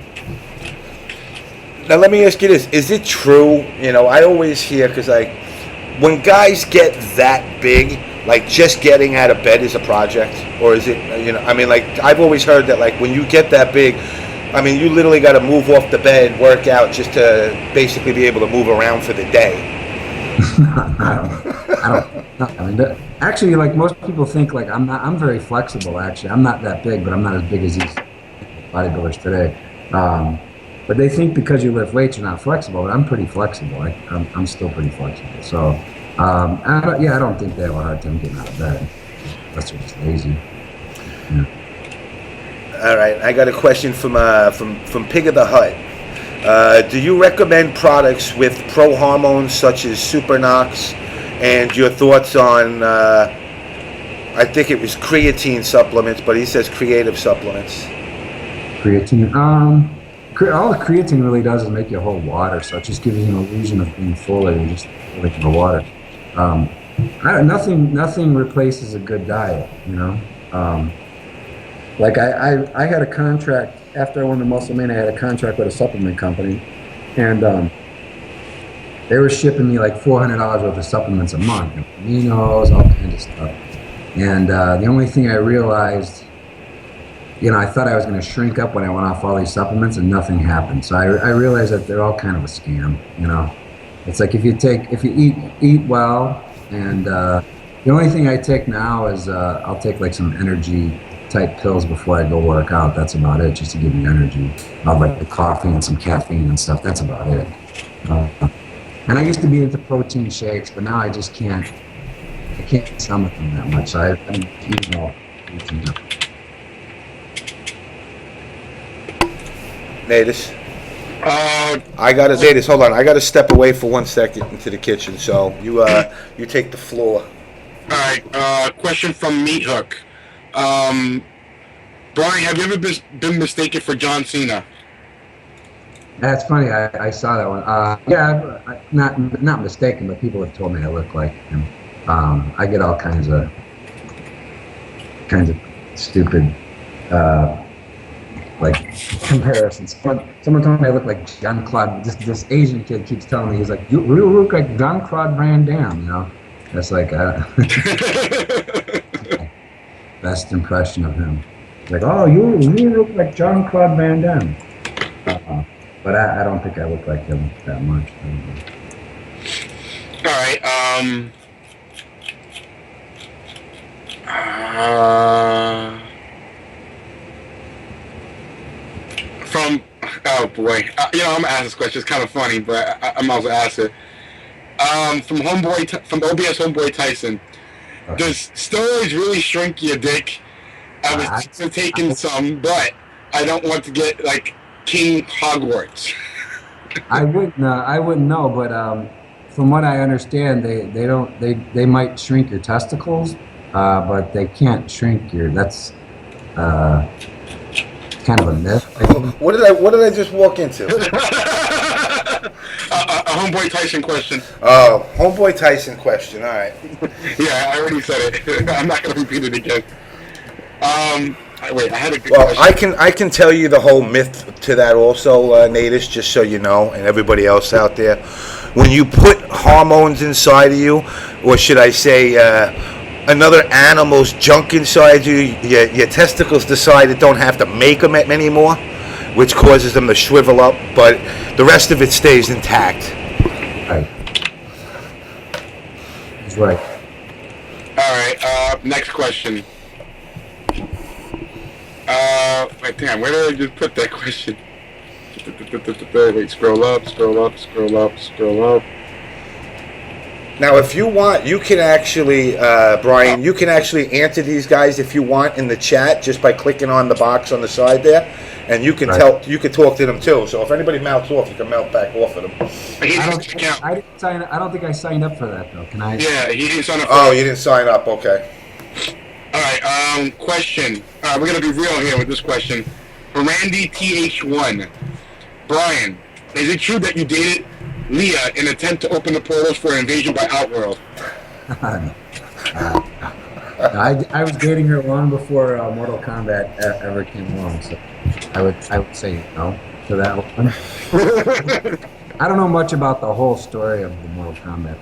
Now let me ask you this: is it true? You know, I always hear because when guys get that big, like just getting out of bed is a project, or is it? You know, I mean, like I've always heard that like when you get that big, I mean, you literally got to move off the bed, work out just to basically be able to move around for the day. I don't. I mean, actually, like most people think, like I'm very flexible. Actually, I'm not that big, but I'm not as big as these bodybuilders today. But they think because you lift weights, you're not flexible. But I'm pretty flexible. I'm still pretty flexible. So, I don't think they have a hard time getting out of bed unless they're just lazy. Yeah. All right, I got a question from Pig of the Hut. Do you recommend products with pro hormones such as Supernox and your thoughts on, I think it was creatine supplements, but he says creative supplements. Creatine. All the creatine really does is make you hold water, so it just gives you an illusion of being fuller and just like the water. Nothing replaces a good diet, you know. Like I had a contract after I won the Muscle Man. I had a contract with a supplement company, and they were shipping me like $400 worth of supplements a month, aminos, all kinds of stuff. And the only thing I realized, you know, I thought I was going to shrink up when I went off all these supplements, and nothing happened. So I realized that they're all kind of a scam. You know, it's like if you eat well, and the only thing I take now is I'll take like some energy type pills before I go work out. That's about it, just to give me energy. I'll like the coffee and some caffeine and stuff. That's about it. And I used to be into protein shakes, but now I just can't. I can't stomach them that much. So I'm eating all protein. Natus. I gotta Natus. Hold on. I gotta step away for 1 second into the kitchen. So you take the floor. All right. Question from Meat Hook. Brian, have you ever been mistaken for John Cena? That's funny. I saw that one. Yeah, not mistaken, but people have told me I look like him. I get all kinds of stupid like comparisons. Someone told me I look like Jean-Claude. This Asian kid keeps telling me, he's like, you look like Jean-Claude Van Damme, you know. That's like best impression of him. Like, oh, you look like Jean-Claude Van Damme. But I don't think I look like him that much. All right. Oh boy, you know, I'm gonna ask this question. It's kind of funny, but I might as well ask it. From OBS Homeboy Tyson, does steroids really shrink your dick? I was taking some, but I don't want to get like King Hogwarts. I wouldn't know, but from what I understand, they might shrink your testicles, but they can't shrink your. That's kind of a myth. What did I just walk into? A Homeboy Tyson question. Oh, Homeboy Tyson question. All right. Yeah, I already said it. I'm not going to repeat it again. Wait, I had a good Well, question. I can tell you the whole myth to that also, Natus, just so you know, and everybody else out there. When you put hormones inside of you, or should I say, another animal's junk inside you, your testicles decide it don't have to make them anymore, which causes them to shrivel up, but the rest of it stays intact. Right. That's right. All right, next question. Wait, damn, where did I just put that question? Wait, scroll up. Now, if you want, you can actually, Brian, you can actually answer these guys if you want in the chat just by clicking on the box on the side there, and you can you can talk to them too. So if anybody melts off, you can melt back off of them. I don't think I signed up for that though. Can I? Yeah, he didn't sign up. Oh, you didn't sign up. Okay. All right. Question. We're gonna be real here with this question. Randy TH1. Brian, is it true that you dated Leah in an attempt to open the portals for an invasion by Outworld? I was dating her long before Mortal Kombat ever came along, so I would say no to that one. I don't know much about the whole story of the Mortal Kombat.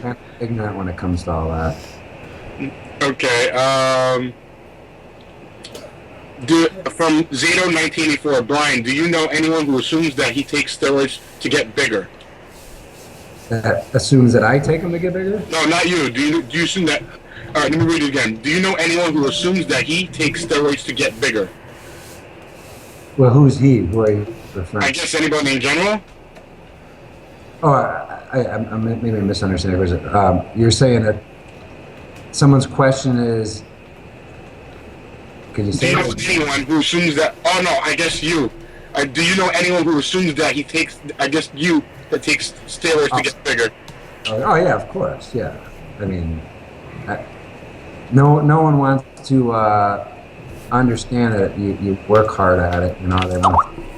Kind of ignorant when it comes to all that. Okay. From Zato 1984, Brian, do you know anyone who assumes that he takes steroids to get bigger? That assumes that I take them to get bigger? No, not you. Do you assume that? All right, let me read it again. Do you know anyone who assumes that he takes steroids to get bigger? Well, who's he? Who are you referring to? I guess anybody in general. Oh, I maybe misunderstanding. You're saying that someone's question is. Could you say? Do you know anyone who assumes that? Oh no, I guess you. Do you know anyone who assumes that he takes? I guess you that takes steroids to get bigger. Oh yeah, of course. Yeah. I mean, I, no one wants to understand that you work hard at it. You know,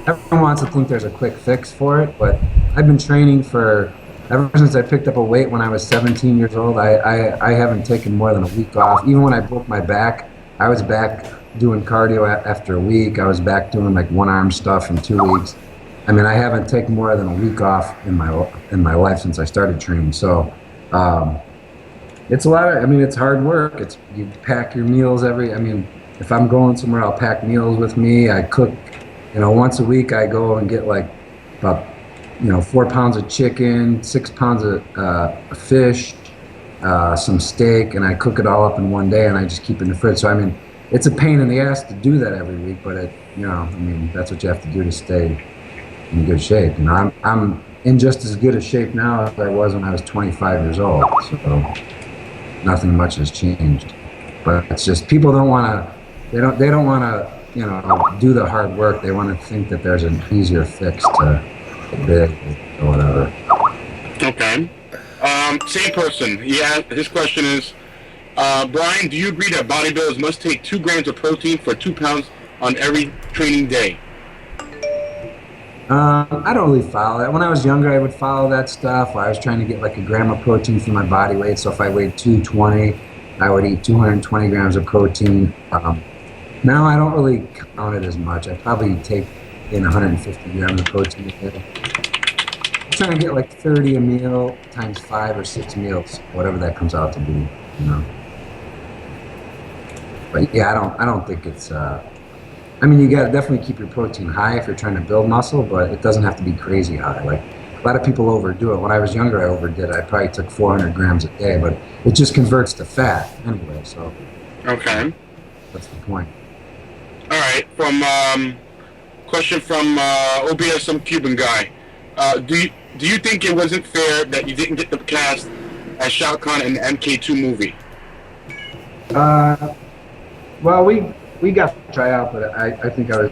everyone wants to think there's a quick fix for it, but I've been training for ever since I picked up a weight when I was 17 years old. I haven't taken more than a week off. Even when I broke my back, I was back doing cardio after a week. I was back doing like one arm stuff in 2 weeks. I mean, I haven't taken more than a week off in my life since I started training. So. It's a lot of, I mean, it's hard work. You pack your meals I mean, if I'm going somewhere, I'll pack meals with me. I cook, once a week I go and get like about, 4 pounds of chicken, 6 pounds of fish, some steak, and I cook it all up in one day and I just keep it in the fridge. So, I mean, it's a pain in the ass to do that every week, but I mean, that's what you have to do to stay in good shape. I'm in just as good a shape now as I was when I was 25 years old. So, nothing much has changed, but it's just people don't want to. They don't want to do the hard work. They want to think that there's an easier fix to big or whatever. Okay. Same person. Yeah. His question is, Brian, do you agree that bodybuilders must take 2 grams of protein for 2 pounds on every training day? I don't really follow that. When I was younger, I would follow that stuff. I was trying to get like a gram of protein for my body weight. So if I weighed 220, I would eat 220 grams of protein. Now I don't really count it as much. I probably take in 150 grams of protein a day. I'm trying to get like 30 a meal times 5 or 6 meals, whatever that comes out to be. But yeah, I don't think it's. I mean, you gotta definitely keep your protein high if you're trying to build muscle, but it doesn't have to be crazy high. Like a lot of people overdo it. When I was younger, I overdid it. I probably took 400 grams a day, but it just converts to fat anyway. So, okay, that's the point. All right. From question from OBS, some Cuban guy. Do you think it wasn't fair that you didn't get the cast as Shao Kahn in the MK2 movie? Well, we got to try out, but I think I was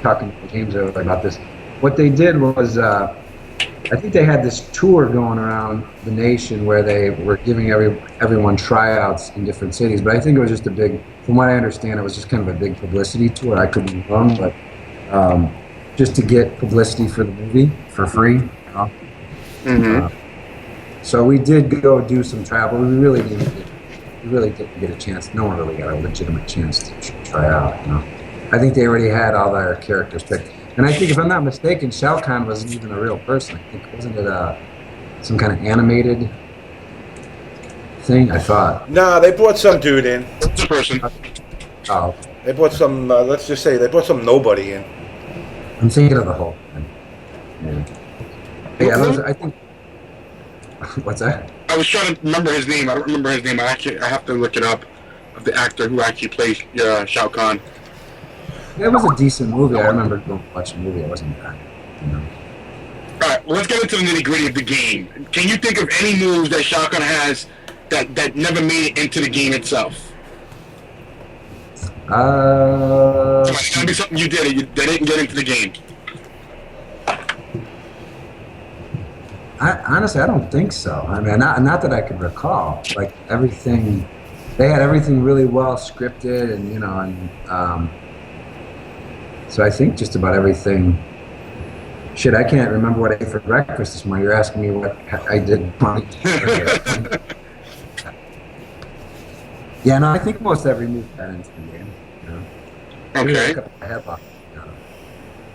talking to James about this. What they did was, I think they had this tour going around the nation where they were giving everyone tryouts in different cities. But I think it was just from what I understand, it was just kind of a big publicity tour. I could be wrong, but just to get publicity for the movie for free. So we did go do some travel. We really didn't get a chance. No one really got a legitimate chance to try out. I think they already had all their characters picked. And I think, if I'm not mistaken, Shao Kahn wasn't even a real person. I think, wasn't it some kind of animated thing? I thought. Nah, they brought some dude in. It's a person. Oh, They brought some. Let's just say they brought some nobody in. I'm thinking of the whole thing. Yeah, I think. What's that? I was trying to remember his name. I don't remember his name. I have to look it up. Of the actor who actually plays Shao Kahn. It was a decent movie. I remember going to watch the movie. It wasn't bad. All right, well, let's get into the nitty gritty of the game. Can you think of any moves that Shao Kahn has that never made it into the game itself? It's gotta be something you did that didn't get into the game. Honestly, I don't think so. I mean, not that I could recall. Like everything, they had everything really well scripted, and so I think just about everything. Shit, I can't remember what I ate for breakfast this morning. You're asking me what I did. Yeah, no, I think most every move got into the game. Okay.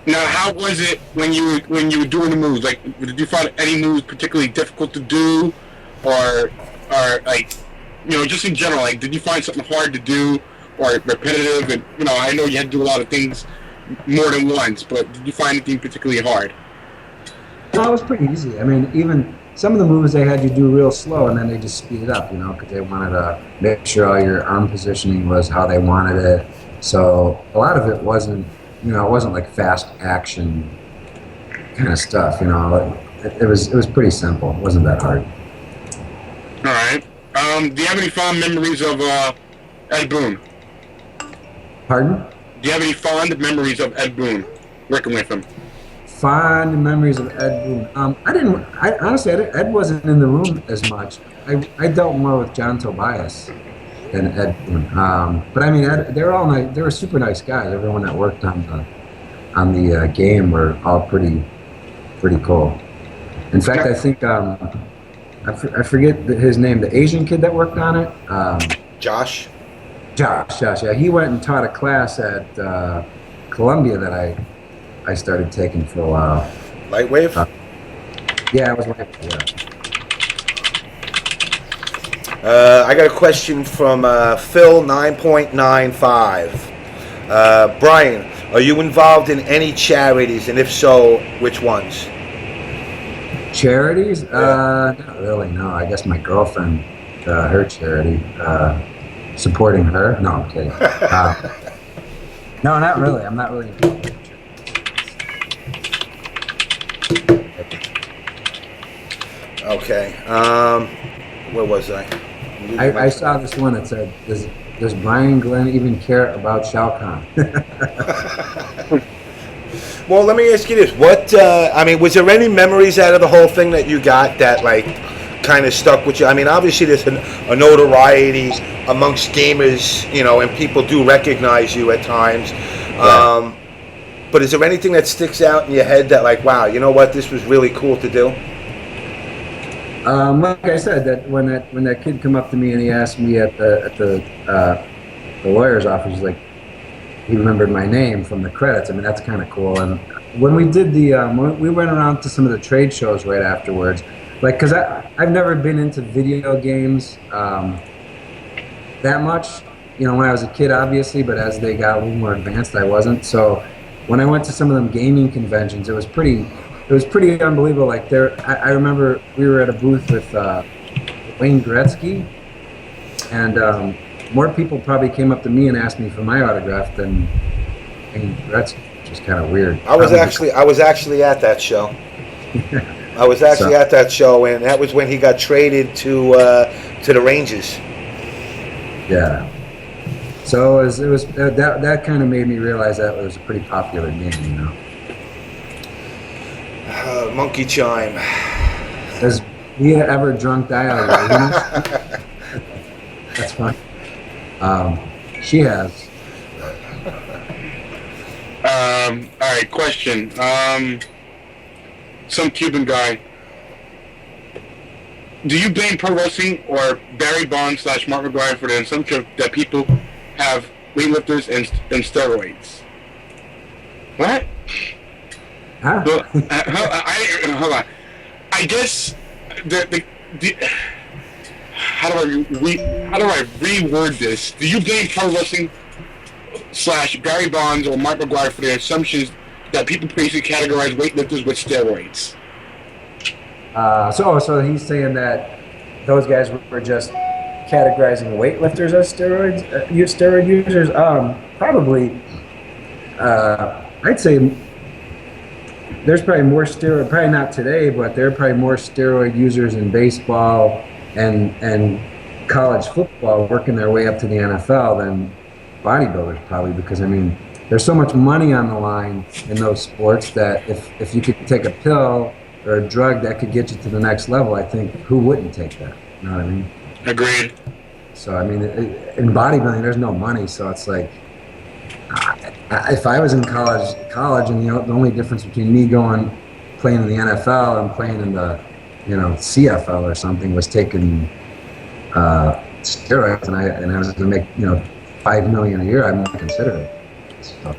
Now, how was it when you were doing the moves? Like, did you find any moves particularly difficult to do, or like, just in general? Like, did you find something hard to do or repetitive? And I know you had to do a lot of things more than once, but did you find anything particularly hard? No, it was pretty easy. I mean, even some of the moves they had you do real slow, and then they just speed it up, because they wanted to make sure all your arm positioning was how they wanted it. So a lot of it wasn't, it wasn't like fast action kind of stuff. It was pretty simple. It wasn't that hard. All right. Do you have any fond memories of Ed Boon? Pardon? Do you have any fond memories of Ed Boon, working with him? fond memories of Ed Boon. Honestly, Ed wasn't in the room as much. I dealt more with John Tobias than Ed Boon. But I mean, they were all nice. They were super nice guys. Everyone that worked on the game were all pretty cool. In fact, I think I forget his name. The Asian kid that worked on it. Josh. Josh. Yeah, he went and taught a class at Columbia that I started taking for a while. Lightwave? Yeah, it was Lightwave, yeah. I got a question from Phil 9.95. Brian, are you involved in any charities, and if so, which ones? Charities? Not really, no. I guess my girlfriend, her charity, supporting her. No, I'm kidding. No, not really. I'm not really involved in charities. Okay. Where was I? I saw this one that said, does Brian Glynn even care about Shao Kahn? Well, let me ask you this. What, I mean, was there any memories out of the whole thing that you got that, like, kind of stuck with you? I mean, obviously there's a notoriety amongst gamers, you know, and people do recognize you at times. Right. But is there anything that sticks out in your head that, like, wow, you know what, this was really cool to do? Like I said, that when that kid come up to me and he asked me at the lawyer's office, he's like, he remembered my name from the credits. I mean, that's kind of cool. And when we did we went around to some of the trade shows right afterwards, like, because I've never been into video games that much. You know, when I was a kid, obviously, but as they got a little more advanced, I wasn't. So when I went to some of them gaming conventions, it was pretty unbelievable. Like I remember we were at a booth with Wayne Gretzky, and more people probably came up to me and asked me for my autograph than Wayne Gretzky, which was kind of weird. I was actually at that show. I was actually at that show, and that was when he got traded to the Rangers. Yeah. So it was that kind of made me realize that it was a pretty popular game, you know. Monkey chime. Has Leah ever drunk dial? You know? That's fine. She has. All right, question. Some Cuban guy. Do you blame pro wrestling or Barry Bonds / Mark McGuire for the assumption that people have weightlifters and steroids? What? Huh? Well, hold on. I guess how do I reword this? Do you blame pro wrestling / Barry Bonds or Mark McGuire for the assumptions that people basically categorize weightlifters with steroids? So he's saying that those guys were just categorizing weightlifters as steroid users. Probably. I'd say there's probably more steroid. Probably not today, but there are probably more steroid users in baseball and college football working their way up to the NFL than bodybuilders, probably, because I mean, there's so much money on the line in those sports that if you could take a pill or a drug that could get you to the next level, I think who wouldn't take that? You know what I mean? Agreed. So I mean, in bodybuilding, there's no money, so it's like, if I was in college, and the only difference between me playing in the NFL and playing in the, CFL or something was taking steroids, and I was going to make $5 million a year, I wouldn't consider it. So. All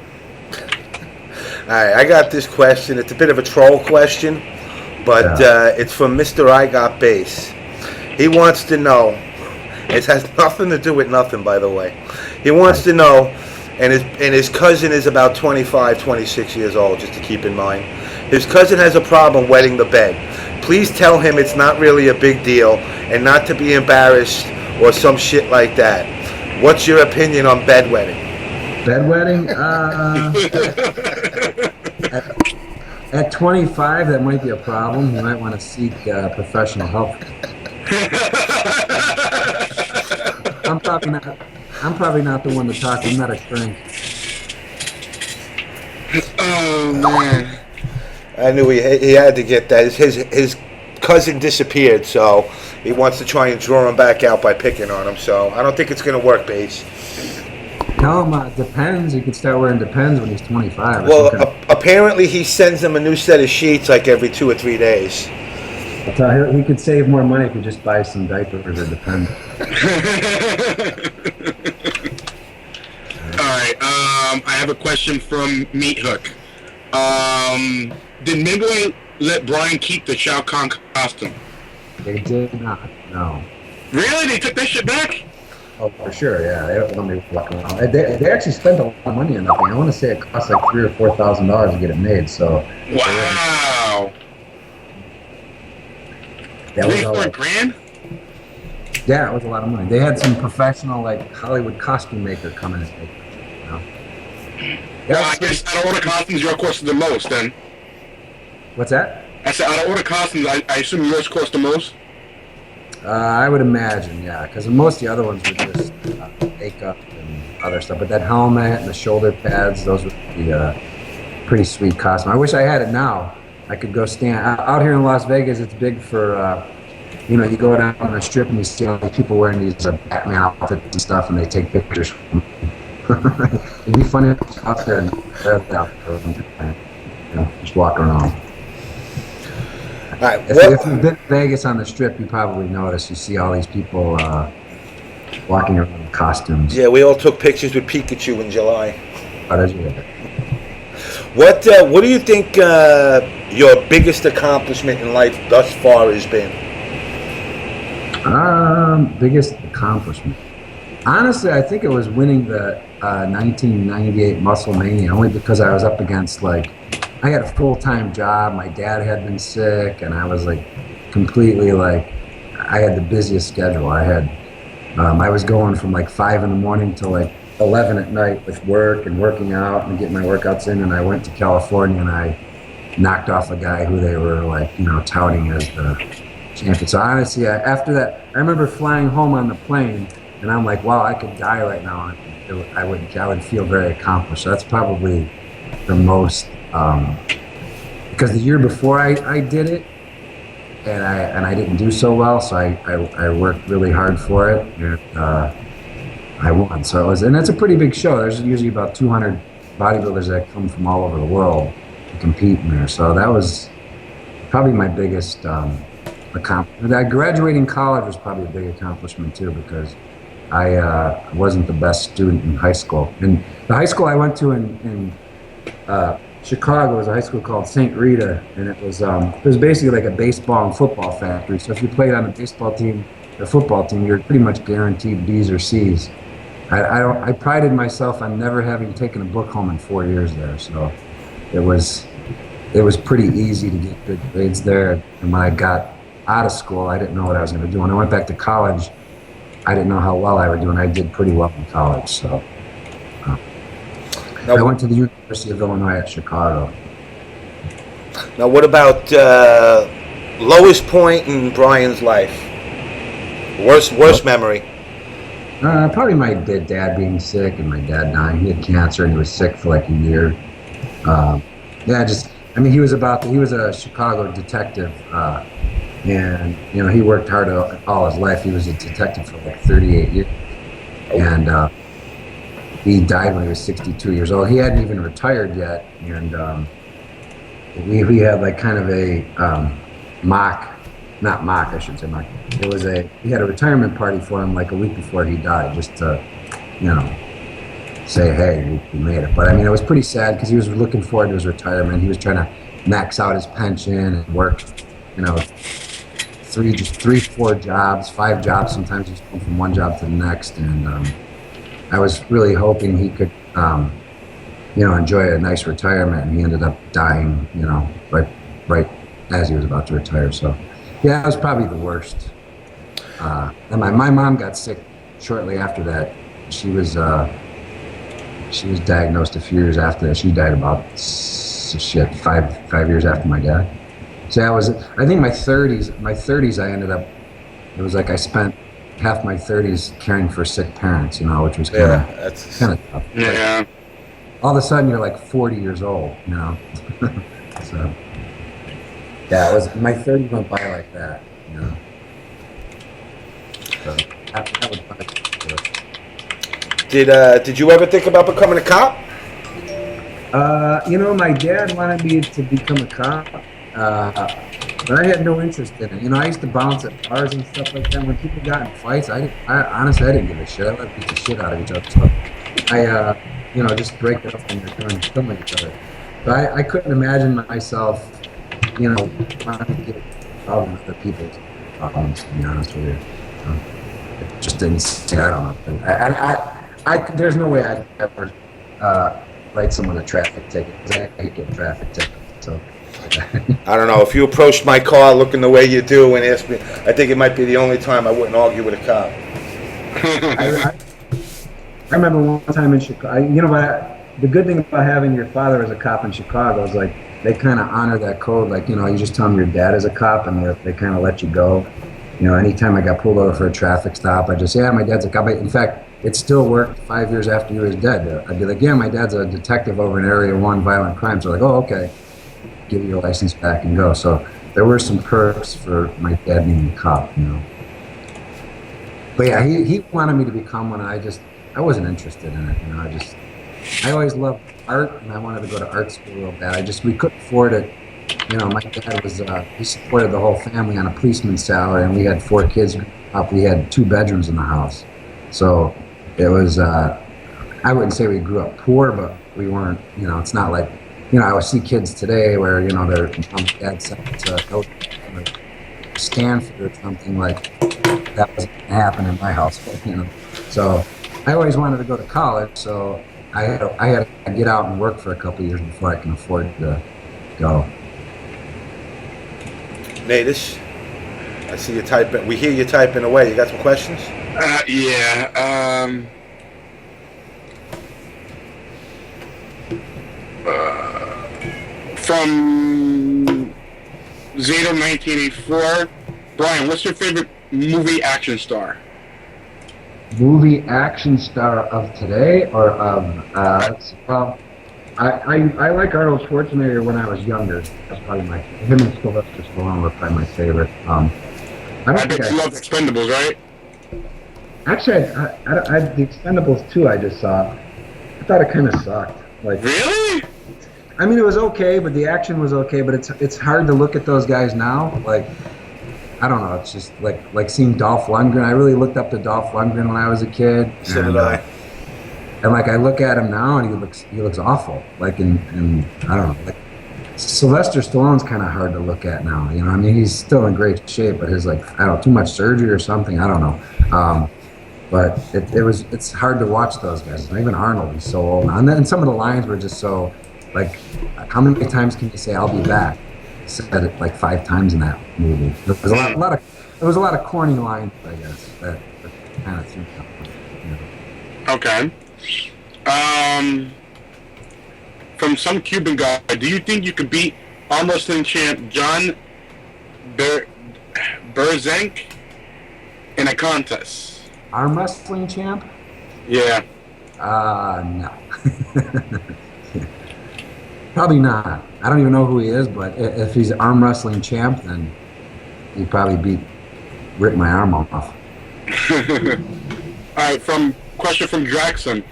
right, I got this question. It's a bit of a troll question, but it's from Mr. I Got Bass. He wants to know. It has nothing to do with nothing, by the way. He wants to know, and his cousin is about 25, 26 years old, just to keep in mind. His cousin has a problem wetting the bed. Please tell him it's not really a big deal and not to be embarrassed or some shit like that. What's your opinion on bedwetting? Bedwetting? At 25, that might be a problem. You might want to seek professional help. I'm probably not the one to talk. I'm not a shrink. Oh man. I knew he had to get that. His cousin disappeared, so he wants to try and draw him back out by picking on him. So I don't think it's going to work, Bass. Tell him Depends. He could start wearing Depends when he's 25. Well, apparently he sends him a new set of sheets like every 2 or 3 days. I'll tell you, he could save more money if he just buys some diapers or Depends. All right. I have a question from Meat Hook. Did Midway let Brian keep the Shao Kahn costume? They did not. No. Really? They took that shit back? Oh, for sure. Yeah, they don't let me walk around. They actually spent a lot of money on that thing. I want to say it cost like $3,000 or $4,000 to get it made. So. Wow. That was all $3,000? Yeah, it was a lot of money. They had some professional, like, Hollywood costume maker come in and make it, you know? Well, I guess out of all the costumes, yours cost the most, then. What's that? I said, out of all the costumes, I assume yours cost the most? I would imagine, yeah, because most of the other ones were just makeup and other stuff. But that helmet and the shoulder pads, those would be pretty sweet costume. I wish I had it now. I could go stand out here in Las Vegas. It's big for, you know, you go down on the strip and you see all these people wearing these Batman outfits and stuff, and they take pictures. It'd be funny to go out there and wear that outfit, you know, just walk around. All right, If you've been to Vegas on the strip, you probably notice you see all these people walking around in costumes. Yeah, we all took pictures with Pikachu in July. Oh, that's weird. What do you think your biggest accomplishment in life thus far has been? Biggest accomplishment. Honestly, I think it was winning the 1998 Musclemania, only because I was up against, like, I had a full-time job. My dad had been sick, and I was like completely like, I had the busiest schedule. I was going from like 5 in the morning till like 11 at night with work and working out and getting my workouts in. And I went to California and I knocked off a guy who they were like, you know, touting as the champion. So honestly, after that, I remember flying home on the plane and I'm like, wow, I could die right now. I would feel very accomplished. So that's probably the most, because the year before I did it, and I didn't do so well, so I worked really hard for it, and I won. So and it's a pretty big show. There's usually about 200 bodybuilders that come from all over the world to compete in there. So that was probably my biggest accomplishment. That graduating college was probably a big accomplishment too, because I wasn't the best student in high school. And the high school I went to in Chicago was a high school called St. Rita, and it was basically like a baseball and football factory. So if you played on the baseball team, the football team, you're pretty much guaranteed B's or C's. I prided myself on never having taken a book home in 4 years there, so it was pretty easy to get good grades there. And when I got out of school, I didn't know what I was going to do. When I went back to college, I didn't know how well I would do, and I did pretty well in college. So. I went to the University of Illinois at Chicago. Now, what about lowest point in Brian's life? Worst memory? Probably my dad being sick and my dad dying. He had cancer and he was sick for like a year. He was a Chicago detective, and you know he worked hard all his life. He was a detective for like 38 years, and. He died when he was 62 years old. He hadn't even retired yet, and we had like kind of a I should say mock. We had a retirement party for him like a week before he died, just to, you know, say, hey, we made it. But I mean, it was pretty sad because he was looking forward to his retirement. He was trying to max out his pension and work, you know, three, 4 jobs, 5 jobs. Sometimes he's going from one job to the next, and I was really hoping he could, you know, enjoy a nice retirement, and he ended up dying, you know, right as he was about to retire. So, yeah, that was probably the worst. And my mom got sick shortly after that. She was diagnosed a few years after that. She died about 5 years after my dad. So I think my 30s. I ended up. It was like I spent half my 30s caring for sick parents, you know, which was kind of tough. Yeah. All of a sudden, you're like 40 years old, you know. So yeah, it was my 30s went by like that, you know. So that was probably Did you ever think about becoming a cop? you know, my dad wanted me to become a cop, but I had no interest in it. You know, I used to bounce at bars and stuff like that. When people got in fights, honestly, I didn't give a shit. I let beat the shit out of each other. So you know, just break it up and return and killing each other. But I couldn't imagine myself, you know, wanting to get involved in other people's problems, to be honest with you. It just didn't say, I don't know. There's no way I'd ever write someone a traffic ticket, because I hate getting traffic tickets. So I don't know. If you approached my car looking the way you do and asked me, I think it might be the only time I wouldn't argue with a cop. I remember one time in Chicago, you know, the good thing about having your father as a cop in Chicago is like they kind of honor that code. Like, you know, you just tell them your dad is a cop and they kind of let you go. You know, anytime I got pulled over for a traffic stop, I just, yeah, my dad's a cop. In fact, it still worked 5 years after he was dead. I'd be like, yeah, my dad's a detective over in Area 1 violent crimes. So like, oh, okay, give you your license back and go. So there were some perks for my dad being a cop, you know. But yeah, he wanted me to become one. I wasn't interested in it, you know. I always loved art, and I wanted to go to art school real bad. We couldn't afford it. You know, my dad was, he supported the whole family on a policeman's salary, and we had 4 kids up. We had 2 bedrooms in the house. So it was, I wouldn't say we grew up poor, but we weren't, you know, it's not like, you know, I would see kids today where, you know, their mom and dad sent to go to Stanford or something. Like, that wasn't going to happen in my household, you know. So I always wanted to go to college, so I had to get out and work for a couple of years before I can afford to go. Natus, I see you typing. We hear you typing away. You got some questions? Yeah. From Zeta 1984, Brian, what's your favorite movie action star? Movie action star of today or of I like Arnold Schwarzenegger when I was younger. That's probably him and Sylvester Stallone were probably my favorite. I bet you love Expendables, right? Actually, I the Expendables 2 I just saw. I thought it kind of sucked. Like, really? I mean, it was okay, but the action was okay. But it's hard to look at those guys now. Like, I don't know. It's just like seeing Dolph Lundgren. I really looked up to Dolph Lundgren when I was a kid. So did I. And like I look at him now, and he looks awful. Like in I don't know. Like Sylvester Stallone's kind of hard to look at now. You know, I mean, he's still in great shape, but his like I don't know, too much surgery or something. I don't know. But it's hard to watch those guys. Even Arnold, he's so old now. And then some of the lines were just so like, how many times can you say "I'll be back"? He said it like 5 times in that movie. There was a lot of corny lines, I guess, that kind of threw me off. You know. Okay. From some Cuban guy, do you think you could beat arm wrestling champ John Berzenk in a contest? Arm wrestling champ? Yeah. No. Probably not. I don't even know who he is, but if he's arm wrestling champ, then he'd probably rip my arm off. All right, question from Draxon.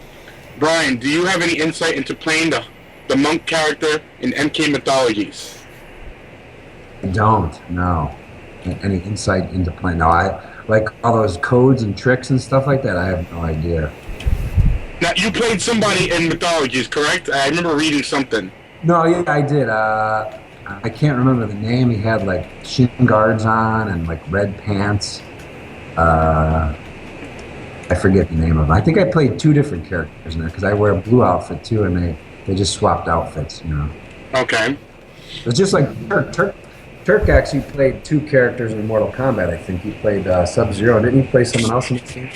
Brian, do you have any insight into playing the monk character in MK mythologies? I don't, no. Any insight into playing? No, I like all those codes and tricks and stuff like that. I have no idea. Now, you played somebody in mythologies, correct? I remember reading something. No, yeah, I did. I can't remember the name. He had like shin guards on and like red pants. I forget the name of it. I think I played 2 different characters in there because I wear a blue outfit too, and they just swapped outfits, you know. Okay. It's just like Turk actually played 2 characters in Mortal Kombat. I think he played Sub-Zero. Didn't he play someone else in the team?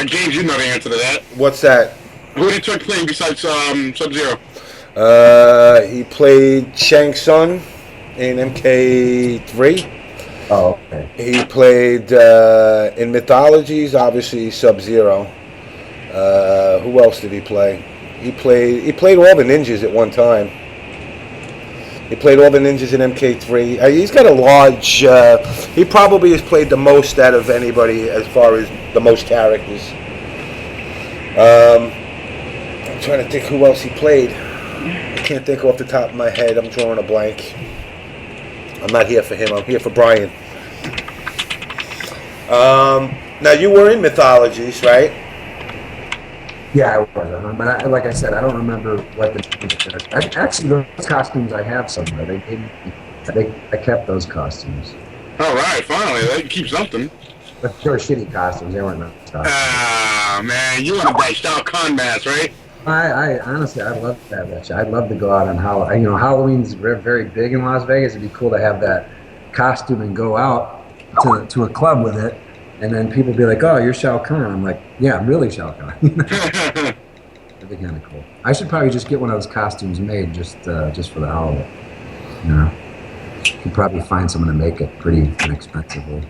James, you know the answer to that. What's that? Who did Turk play besides Sub-Zero? He played Shang Tsung in MK3. Oh, okay. He played in mythologies, obviously Sub-Zero. Who else did he play? He played all the ninjas at one time. He played all the ninjas in MK3. He's got a large. He probably has played the most out of anybody as far as the most characters. I'm trying to think who else he played. I can't think off the top of my head. I'm drawing a blank. I'm not here for him. I'm here for Brian. Now you were in Mythologies, right? Yeah, I was. But like I said, I don't remember what the. Actually, those costumes I have somewhere. I kept those costumes. All right, finally, they can keep something. But they were shitty costumes. They weren't nice costumes. Ah, man, you wanted that Shao Kahn mask, right? I honestly, I'd love to have that shit. I'd love to go out on Halloween. You know, Halloween's very big in Las Vegas. It'd be cool to have that costume and go out to a club with it, and then people be like, "Oh, you're Shao Kahn." I'm like, "Yeah, I'm really Shao Kahn." That'd be kind of cool. I should probably just get one of those costumes made just for the holiday. You know, you could probably find someone to make it pretty inexpensively.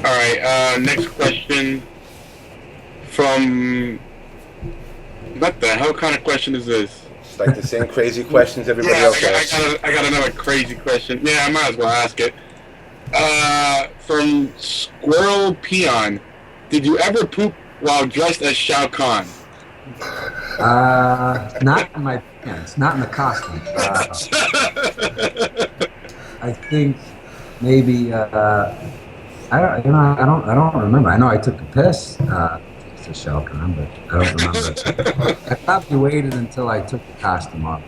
All right, next question from. What the hell kind of question is this? It's like the same crazy questions everybody else asks. I got another crazy question. Yeah, I might as well ask it. From Squirrel Peon, did you ever poop while dressed as Shao Kahn? Not in my pants, not in the costume. I think maybe I don't remember. I know I took a piss to Shao Kahn, but I don't remember. I probably waited until I took the costume off.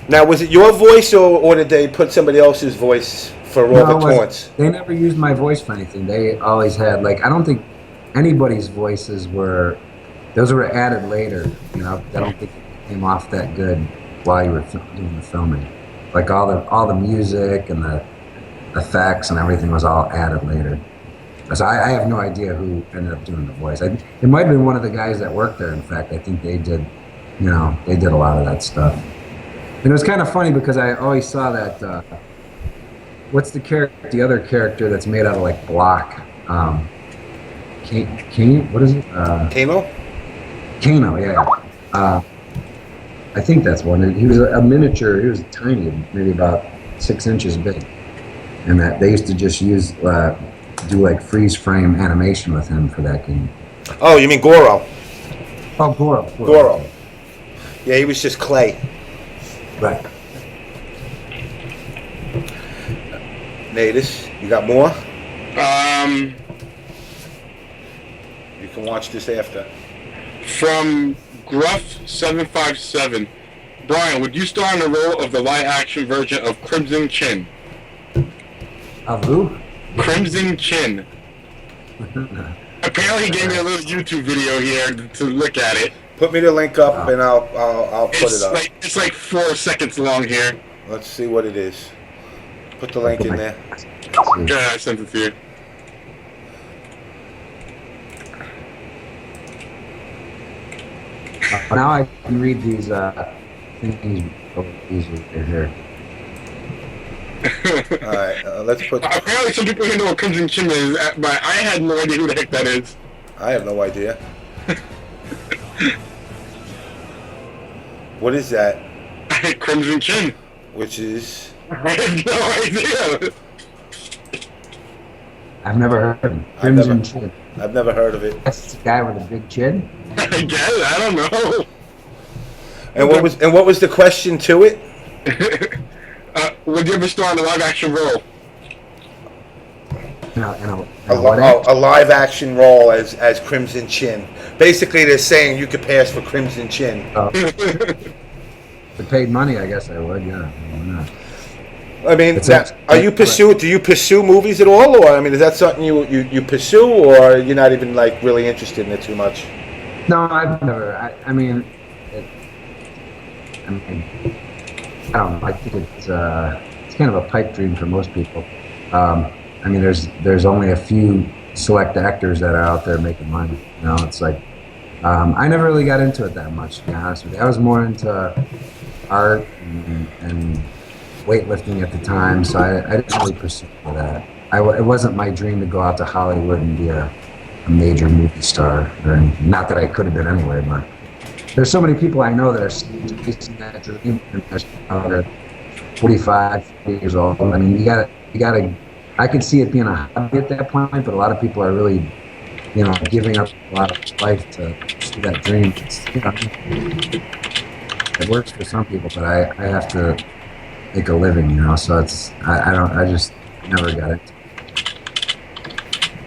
Now, was it your voice, or did they put somebody else's voice for all the taunts? They never used my voice for anything. They always had, like, I don't think anybody's voices were. Those were added later. You know, I don't think it came off that good while you were doing the filming. Like all the music and the effects and everything was all added later. So I have no idea who ended up doing the voice. It might have been one of the guys that worked there. In fact, I think they did. You know, they did a lot of that stuff. And it was kind of funny because I always saw that. What's the other character that's made out of like block? Kane? What is it? Kano? Kano, yeah. I think that's one. He was a miniature. He was tiny, maybe about 6 inches big. And that they used to just use do like freeze frame animation with him for that game. Oh, you mean Goro? Oh, Goro. Goro. Yeah, he was just clay. Right. Natus, you got more? Um, You can watch this after. From Gruff757, Brian, would you star in the role of the live-action version of Crimson Chin? Of who? Crimson Chin. Apparently, he gave me a little YouTube video here to look at it. Put me the link up, and I'll put it up. It's like 4 seconds long here. Let's see what it is. Put the link in there. Yeah, I sent it to you. Now I can read these things easily here. All right, let's put. Apparently, some people here know what Crimson Chin is, but I had no idea who the heck that is. I have no idea. What is that? Crimson Chin. Which is? I have no idea. I've never heard of him. Crimson Chin. I've never heard of it. That's the guy with a big chin? I guess, I don't know. And what was the question to it? Would you ever star in a live action role? A live action role as Crimson Chin. Basically, they're saying you could pass for Crimson Chin. If it paid money, I guess I would. Yeah, why not? I mean, do you pursue movies at all, or I mean, is that something you pursue, or you're not even like really interested in it too much? No, I've never. I mean, I don't know. I think it's kind of a pipe dream for most people. I mean, there's only a few select actors that are out there making money. You know, it's like I never really got into it that much, to be honest with you. I was more into art and weightlifting at the time, so I didn't really pursue that. It wasn't my dream to go out to Hollywood and be a major movie star. Or not that I could have been anyway, but there's so many people I know that are chasing that dream and they're 45, 50 years old. I mean, you gotta. I could see it being a hobby at that point, but a lot of people are really, giving up a lot of life to pursue that dream. It's, it works for some people, but I have to make a living, so it's, I just never got it.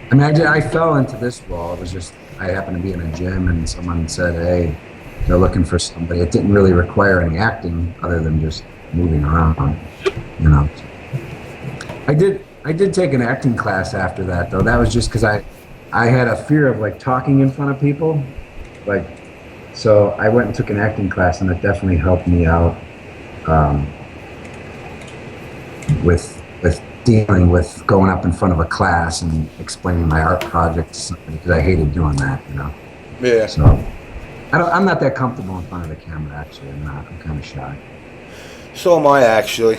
I mean, I fell into this role. It was just, I happened to be in a gym and someone said, hey, they're looking for somebody. It didn't really require any acting other than just moving around, I did take an acting class after that, though. That was just because I had a fear of like talking in front of people, so I went and took an acting class, and it definitely helped me out with dealing with going up in front of a class and explaining my art project to somebody, because I hated doing that, Yeah. So I'm not that comfortable in front of the camera. Actually, I'm not. I'm kind of shy. So am I, actually.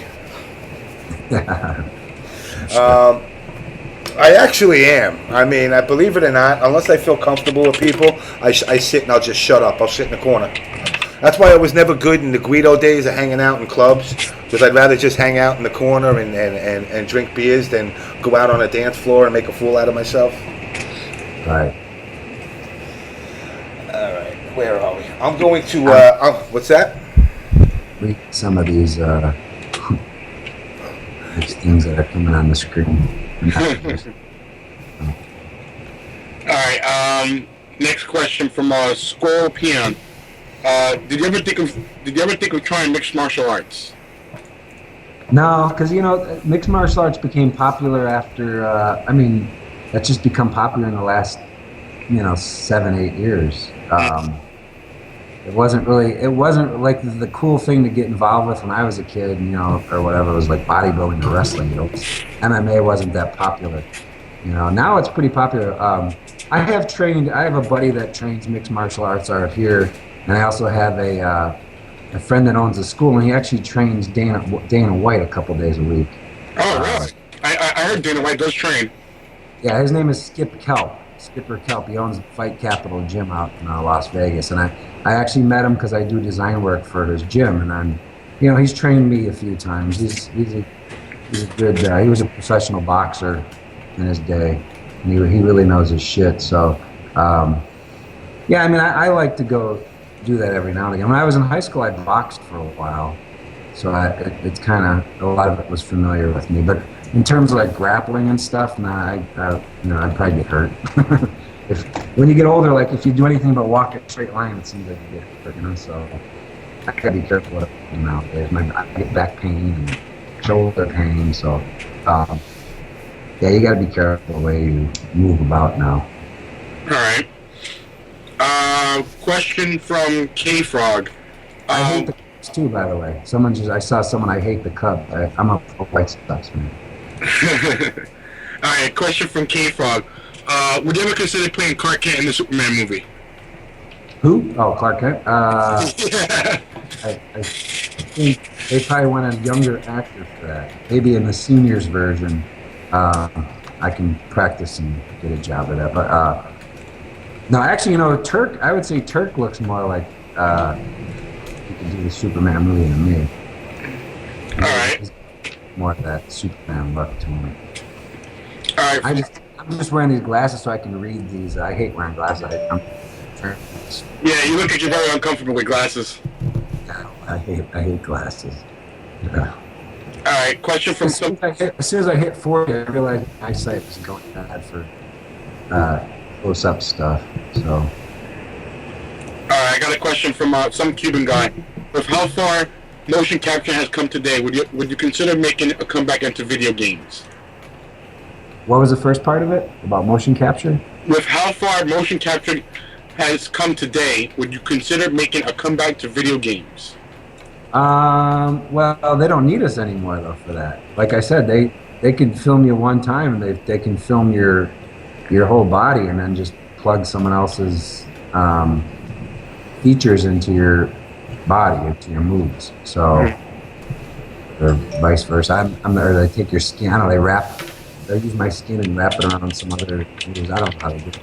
I actually am. I mean, I believe it or not, unless I feel comfortable with people, I sit and I'll just shut up. I'll sit in the corner. That's why I was never good in the Guido days of hanging out in clubs, because I'd rather just hang out in the corner and drink beers than go out on a dance floor and make a fool out of myself. Right. All right, where are we? I'm going to. What's that? Read some of these things that are coming on the screen. All right. Next question from Scorpion. Did you ever think of trying mixed martial arts? No, because mixed martial arts became popular after. That's just become popular in the last 7-8 years. It wasn't like the cool thing to get involved with when I was a kid, or whatever. It was like bodybuilding or wrestling. MMA wasn't that popular. Now it's pretty popular. I have a buddy that trains mixed martial arts out here, and I also have a friend that owns a school, and he actually trains Dana White a couple days a week. Oh, really? I heard Dana White does train. Yeah, his name is Skipper Kelp. He owns the Fight Capital gym out in Las Vegas, and I actually met him because I do design work for his gym, and he's trained me a few times. He's a good. He was a professional boxer in his day, and he really knows his shit. So, yeah, I like to go do that every now and again. When I was in high school, I boxed for a while, so it's kind of, a lot of it was familiar with me. But in terms of like grappling and stuff, I'd probably get hurt. When you get older, like if you do anything but walk a straight line, it seems like you get hurt, So I gotta be careful what I do nowadays. I get back pain and shoulder pain, so yeah, you gotta be careful the way you move about now. All right. Question from K-Frog. I hate the Cubs too, by the way. I saw someone, I hate the Cubs. I'm a White Sox fan. All right, question from K-Frog. Would you ever consider playing Clark Kent in the Superman movie? Who? Oh, Clark Kent? Yeah. I think they probably want a younger actor for that. Maybe in the seniors version, I can practice and get a job at that. But no, actually, Turk. I would say Turk looks more like he can do the Superman movie than me. All right. He's more of that Superman look to him. All right. I'm just wearing these glasses so I can read these. I hate wearing glasses. Yeah, you look like you're very uncomfortable with glasses. I hate glasses. Yeah. All right, question from as soon as I hit 40, I realized my eyesight was going bad for close-up stuff. So. All right, I got a question from some Cuban guy. With how far motion capture has come today, would you consider making a comeback into video games? What was the first part of it about motion capture? With how far motion capture has come today, would you consider making a comeback to video games? Well, they don't need us anymore though for that. Like I said, they can film you one time, and they can film your whole body, and then just plug someone else's features into your body, into your moves. So, or vice versa. Or they take your skin. I don't know. They use my skin and wrap it around some other moves. I don't know how to do it.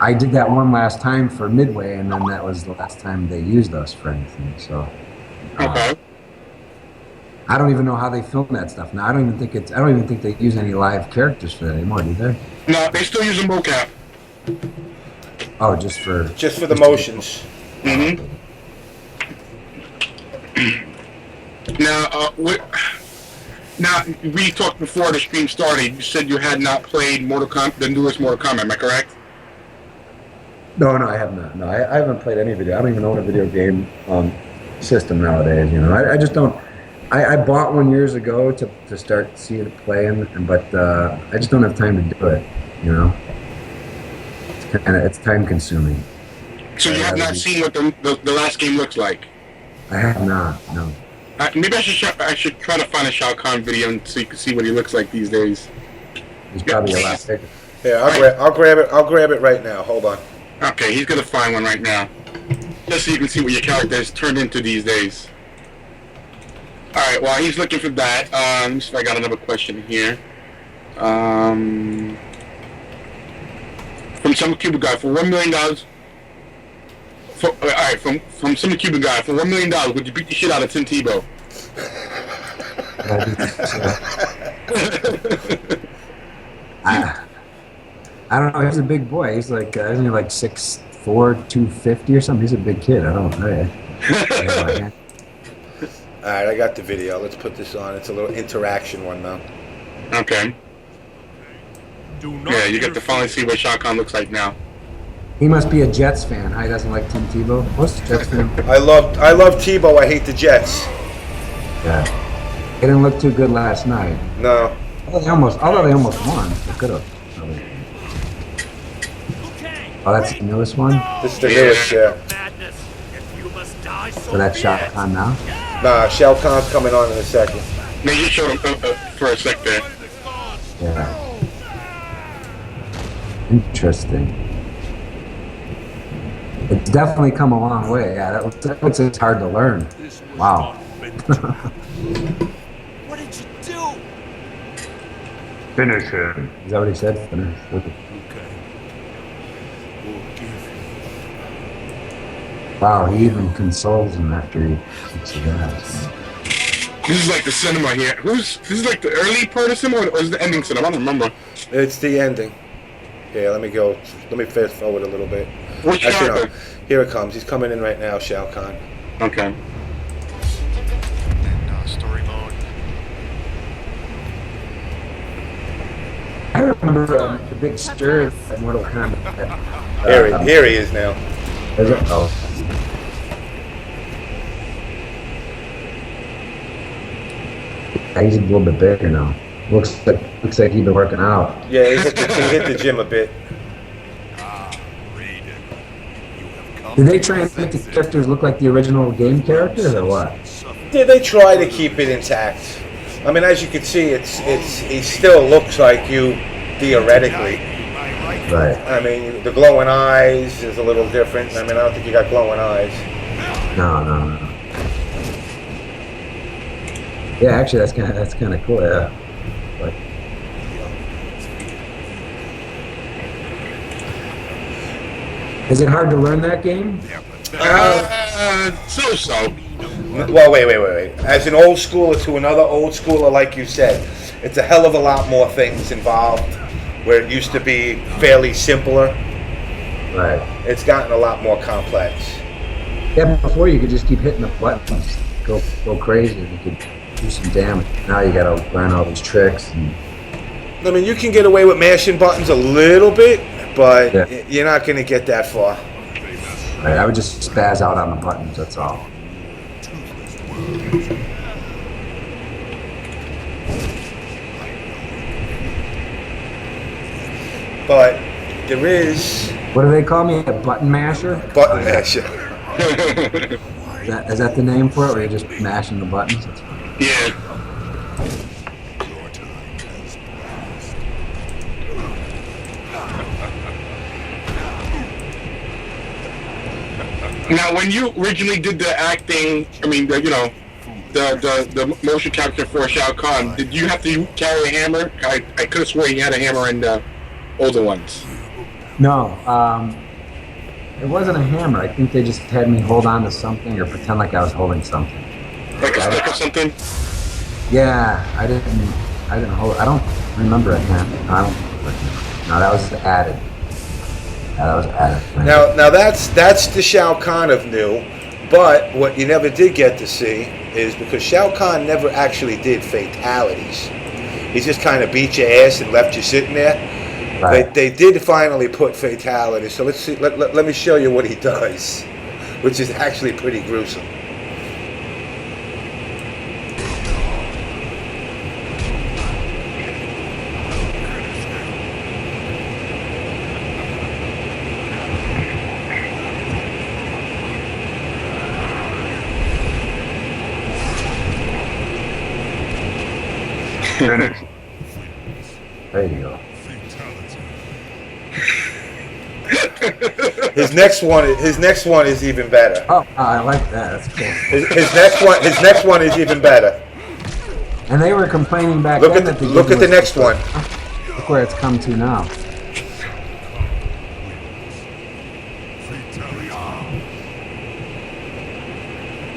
I did that one last time for Midway, and then that was the last time they used us for anything. So, Okay. I don't even know how they film that stuff now. I don't even think they use any live characters for that anymore, do they? No, they still use a mocap. Oh, just for the motions. Mm-hmm. Now, we talked before the stream started. You said you had not played the newest Mortal Kombat. Am I correct? No, I have not. No, I haven't played any video. I don't even own a video game system nowadays. You know, I just don't. I bought one years ago to start seeing it playing, but I just don't have time to do it. You know, it's time consuming. So you have not seen what the last game looks like? I have not. No. Maybe I should try to find a Shao Kahn video so you can see what he looks like these days. He's probably a lot bigger. Yeah, I'll grab it. I'll grab it right now. Hold on. Okay, he's gonna find one right now, just so you can see what your character has turned into these days. All right, while he's looking for that, let me see if I got another question here. From some Cuban guy for $1 million. All right, from some Cuban guy for $1 million, would you beat the shit out of Tim Tebow? I don't know. He's a big boy. He's like, isn't he like 6'4", 250 or something? He's a big kid. I don't know. All right, I got the video. Let's put this on. It's a little interaction one now. Okay. Yeah, you get to finally see what Shao Kahn looks like now. He must be a Jets fan. He doesn't like Tim Tebow. What's the Jets fan? I love Tebow. I hate the Jets. Yeah. They didn't look too good last night. No. Although they almost won. They could have. Oh, that's the newest one? This is the newest, yeah. So that's Shao Kahn now? Nah, Shao Kahn's coming on in a second. They just showed him for a sec there. Yeah. Interesting. It's definitely come a long way. Yeah, that looks it's hard to learn. Wow. What did you do? Finish him. Is that what he said? Finish. Okay. Wow, he even consoles him after he kicks his ass. This is like the cinema here. This is like the early part of cinema, or is the ending cinema? I don't remember. It's the ending. Yeah, let me go. Let me fast forward a little bit. Which Actually, no. Here it comes. He's coming in right now, Shao Kahn. Okay. And story mode. I remember the big stir at Mortal Kombat. Here he is now. Is it? Oh. Yeah, he's a little bit bigger now. Looks like he's been working out. Yeah, he hit the gym a bit. Did they try and make the characters look like the original game characters or what? Yeah, they try to keep it intact. I mean, as you can see, he still looks like you theoretically. Right. I mean, the glowing eyes is a little different. I mean, I don't think you got glowing eyes. No. Yeah, actually, that's kind of cool. Yeah. Like, is it hard to learn that game? So. Well, wait. As an old schooler to another old schooler, like you said, it's a hell of a lot more things involved. Where it used to be fairly simpler, right? It's gotten a lot more complex. Yeah, before you could just keep hitting the buttons, go crazy, and you could do some damage. Now you got to learn all these tricks. And I mean, you can get away with mashing buttons a little bit, but yeah. You're not going to get that far. Right, I would just spaz out on the buttons. That's all. But there is... What do they call me? A button masher? Button masher. Is that the name for it, or you're just mashing the buttons? Yeah. Now, when you originally did the acting, I mean, the motion capture for Shao Kahn, did you have to carry a hammer? I could have sworn he had a hammer in the older ones. No, it wasn't a hammer. I think they just had me hold on to something or pretend like I was holding something. Like a stick or something? Yeah, I didn't hold. I don't remember a hammer. No, I don't. No, that was added. Yeah, that was added. Now that's the Shao Kahn of new, but what you never did get to see is because Shao Kahn never actually did fatalities. He just kind of beat your ass and left you sitting there. Right. They did finally put fatalities, so let's see. Let me show you what he does, which is actually pretty gruesome. There you go. His next one is even better. Oh, I like that. That's cool. His next one is even better. And they were complaining back Look then at that look at the next one. Look where it's come to now.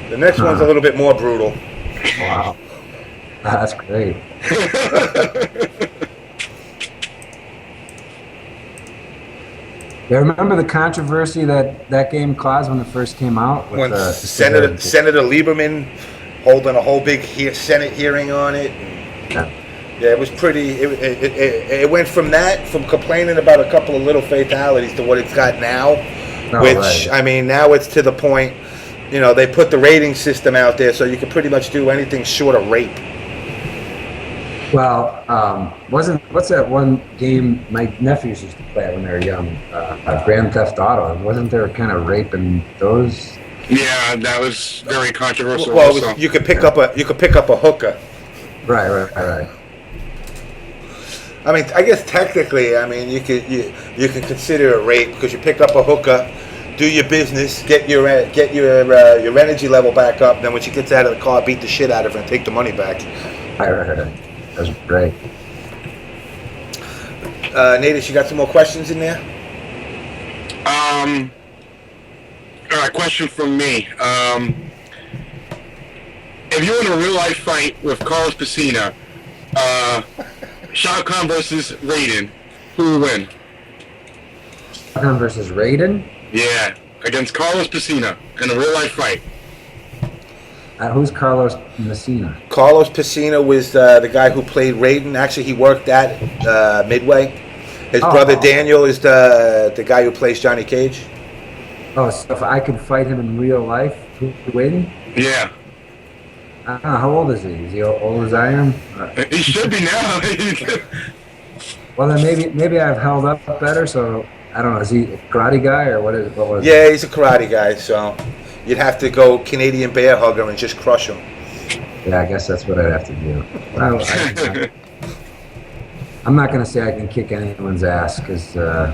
The next one's a little bit more brutal. Wow. That's great. Yeah, remember the controversy that game caused when it first came out? With When Senator Lieberman holding a whole big Senate hearing on it. Yeah. Yeah, it was pretty. It went from complaining about a couple of little fatalities to what it's got now, Oh, which right. I mean, now it's to the point. You know, they put the rating system out there, so you can pretty much do anything short of rape. Well, what's that one game my nephews used to play when they were young? Grand Theft Auto. Wasn't there kind of rape in those? Yeah, that was very controversial. Well, also. you could pick up a hooker. Right. I mean, I guess technically, I mean, you could consider it rape because you pick up a hooker, do your business, get your energy level back up. Then when she gets out of the car, beat the shit out of her and take the money back. Right. That was great. Natus, you got some more questions in there? All right, question from me. If you're in a real life fight with Carlos Piscina, Shao Kahn versus Raiden, who will win? Shao Kahn versus Raiden? Yeah, against Carlos Piscina in a real life fight. Who's Carlos Messina? Carlos Piscina was the guy who played Raiden. Actually, he worked at Midway. His brother Daniel is the guy who plays Johnny Cage. Oh, so if I could fight him in real life, who would win? Yeah. I don't know, how old is he? Is he old as I am? He should be now. Well, then maybe I've held up better. So I don't know. Is he a karate guy or what was? Yeah, he's a karate guy. So you'd have to go Canadian bear hugger and just crush him. Yeah, I guess that's what I'd have to do. I'm not going to say I can kick anyone's ass because you'll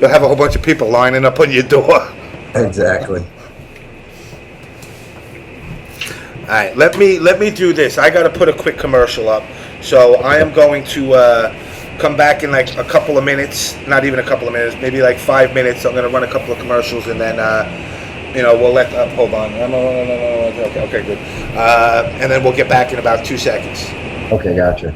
have a whole bunch of people lining up on your door. Exactly. All right, let me do this. I got to put a quick commercial up, so I am going to come back in like a couple of minutes. Not even a couple of minutes, maybe like 5 minutes. I'm going to run a couple of commercials and then we'll let. Hold on. Okay, good. And then we'll get back in about 2 seconds. Okay, gotcha.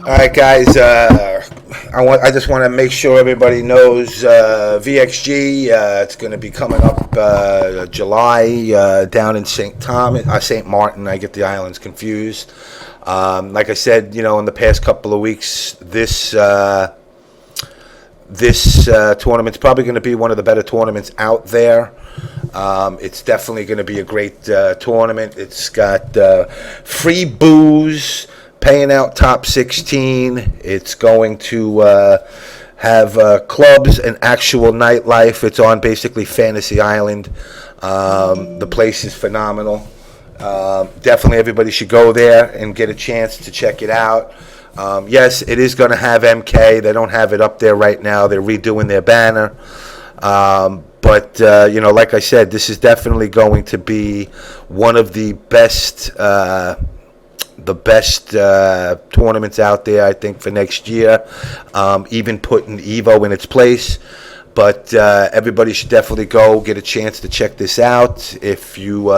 All right, guys. I just want to make sure everybody knows VXG. It's going to be coming up July down in St. Martin. I get the islands confused. Like I said, in the past couple of weeks, this tournament's probably going to be one of the better tournaments out there. It's definitely going to be a great tournament. It's got free booze, paying out top 16. It's going to have clubs and actual nightlife. It's on basically Fantasy Island. The place is phenomenal. Definitely everybody should go there and get a chance to check it out. Yes, it is going to have MK. They don't have it up there right now. They're redoing their banner. But like I said, this is definitely going to be one of the best tournaments out there, I think, for next year. Even putting Evo in its place. But everybody should definitely go get a chance to check this out. If you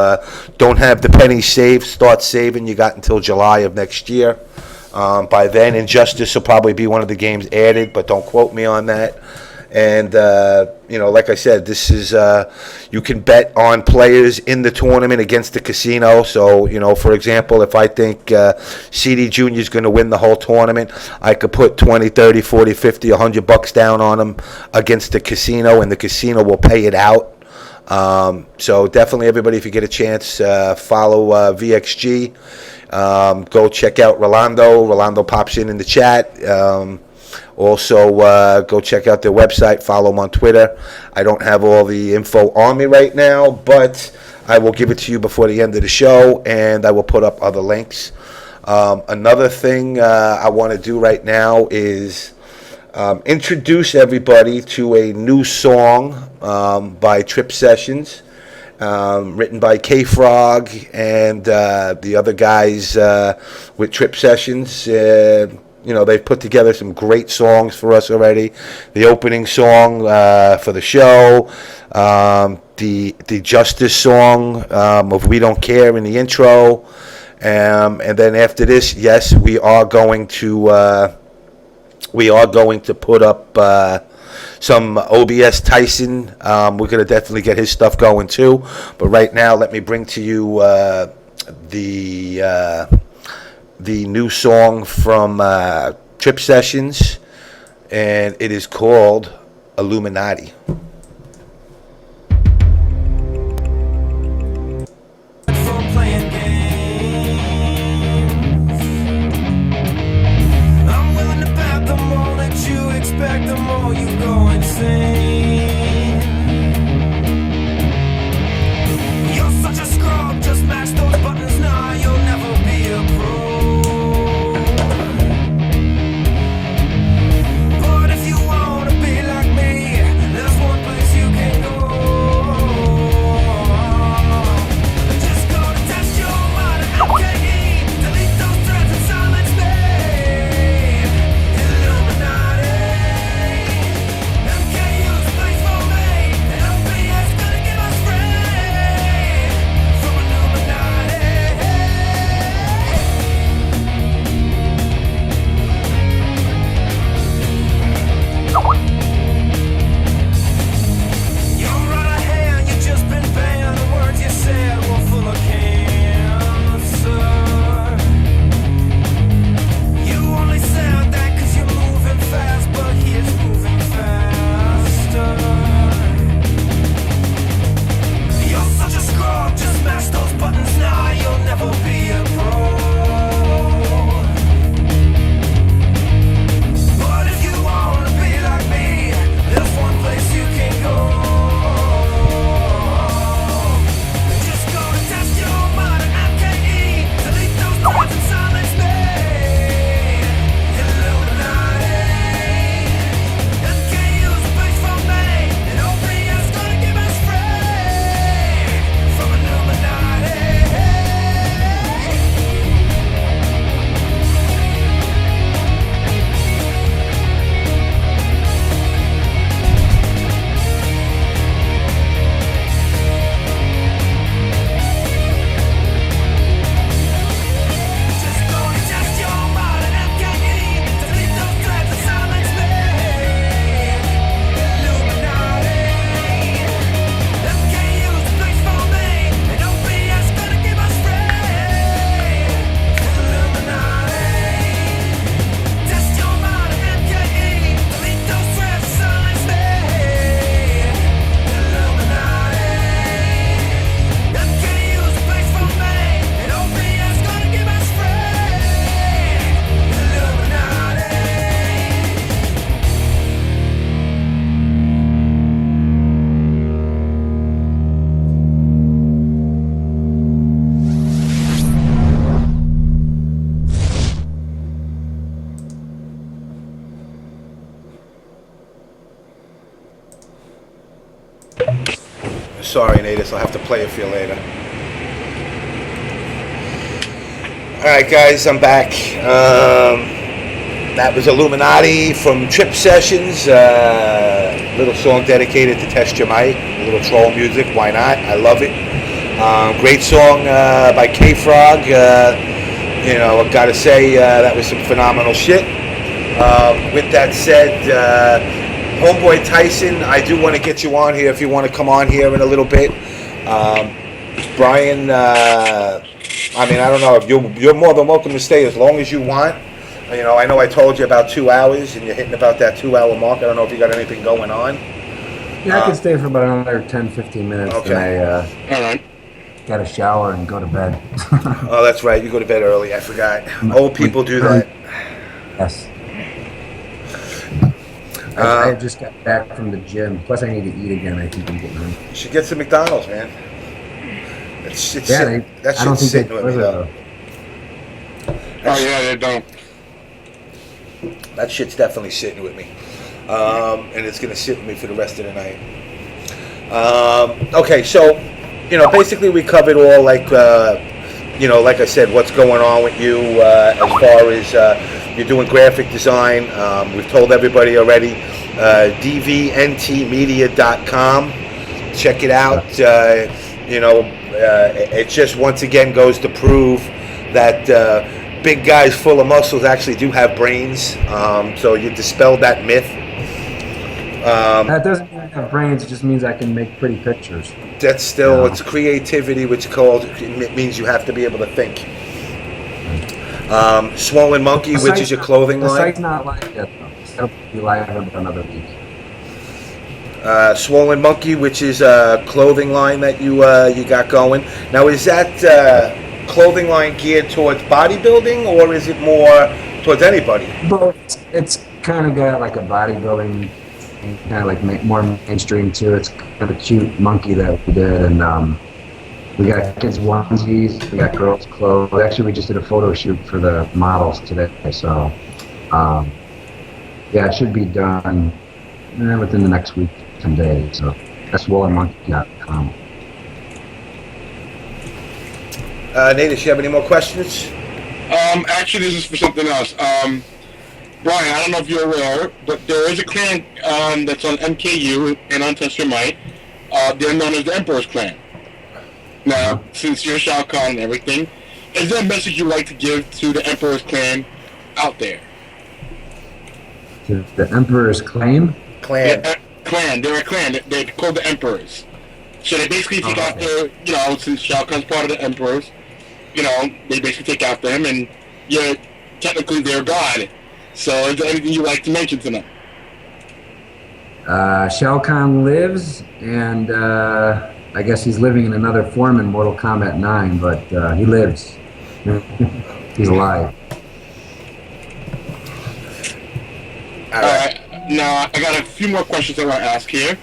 don't have the pennies saved, start saving. You got until July of next year. By then, Injustice will probably be one of the games added, but don't quote me on that. And, like I said, this is, you can bet on players in the tournament against the casino. So, for example, if I think Cdjr is going to win the whole tournament, I could put 20, 30, 40, 50, $100 down on him against the casino, and the casino will pay it out. So definitely everybody, if you get a chance, follow VXG. Go check out Rolando. Rolando pops in the chat. Also, go check out their website. Follow them on Twitter. I don't have all the info on me right now, but I will give it to you before the end of the show, and I will put up other links. Another thing I want to do right now is introduce everybody to a new song by Trip Sessions, written by K-Frog and the other guys with Trip Sessions. They've put together some great songs for us already. The opening song for the show, the Justice song of We Don't Care in the intro, and then after this, yes, we are going to put up some OBS Tyson. We're going to definitely get his stuff going too. But right now, let me bring to you the new song from Trip Sessions, and it is called Illuminati. One sorry, Natus. I'll have to play it for you later. All right, guys, I'm back. That was Illuminati from Trip Sessions. Little song dedicated to Test Your Might. A little troll music. Why not? I love it. Great song by K-Frog. You know, I've got to say that was some phenomenal shit. With that said, Homeboy Tyson, I do want to get you on here if you want to come on here in a little bit. Brian, I mean, I don't know. You're more than welcome to stay as long as you want. You know I told you about 2 hours, and you're hitting about that 2-hour mark. I don't know if you got anything going on. Yeah, I could stay for about another 10, 15 minutes. Okay. And All right. got a shower and go to bed. Oh, that's right. You go to bed early. I forgot. Old people do that. Yes. I just got back from the gym. Plus, I need to eat again. I think I'm getting hungry. You should get some McDonald's, man. That shit's Yeah, sitting with me, though. Oh yeah, they don't. That shit's definitely sitting with me. And it's going to sit with me for the rest of the night. Okay, so, basically we covered all, like I said, what's going on with you as far as you're doing graphic design. We've told everybody already, dvntmedia.com. Check it out. It just once again goes to prove that big guys full of muscles actually do have brains. So you dispelled that myth. That doesn't mean I have brains. It just means I can make pretty pictures. That's still, it's creativity, which it means you have to be able to think. Swollen Monkey, which is your clothing line. The site's not live yet, though. It'll be live in another week. Swollen Monkey, which is a clothing line that you got going. Now, is that clothing line geared towards bodybuilding, or is it more towards anybody? But it's kind of got like a bodybuilding, kind of like more mainstream too. It's kind of a cute monkey that we did, and we got kids onesies, we got girls clothes. Actually, we just did a photo shoot for the models today, so yeah, it should be done within the next week, 10 days. So that's swollenmonkey.com. Natus, you have any more questions? Actually, this is for something else. Brian, I don't know if you're aware, but there is a clan that's on MKU and on Test Your Might. They're known as the Emperor's Clan. Now, since you're Shao Kahn and everything, is there a message you'd like to give to the Emperor's Clan out there? The Emperor's Claim? Clan. Yeah, clan. They're a clan. They're called the Emperors. So they basically take after, since Shao Kahn's part of the Emperors, they basically take after him, and you're technically their god. So is there anything you'd like to mention to them? Shao Kahn lives, and I guess he's living in another form in Mortal Kombat 9, but he lives. He's alive. All right. Now, I got a few more questions I want to ask here.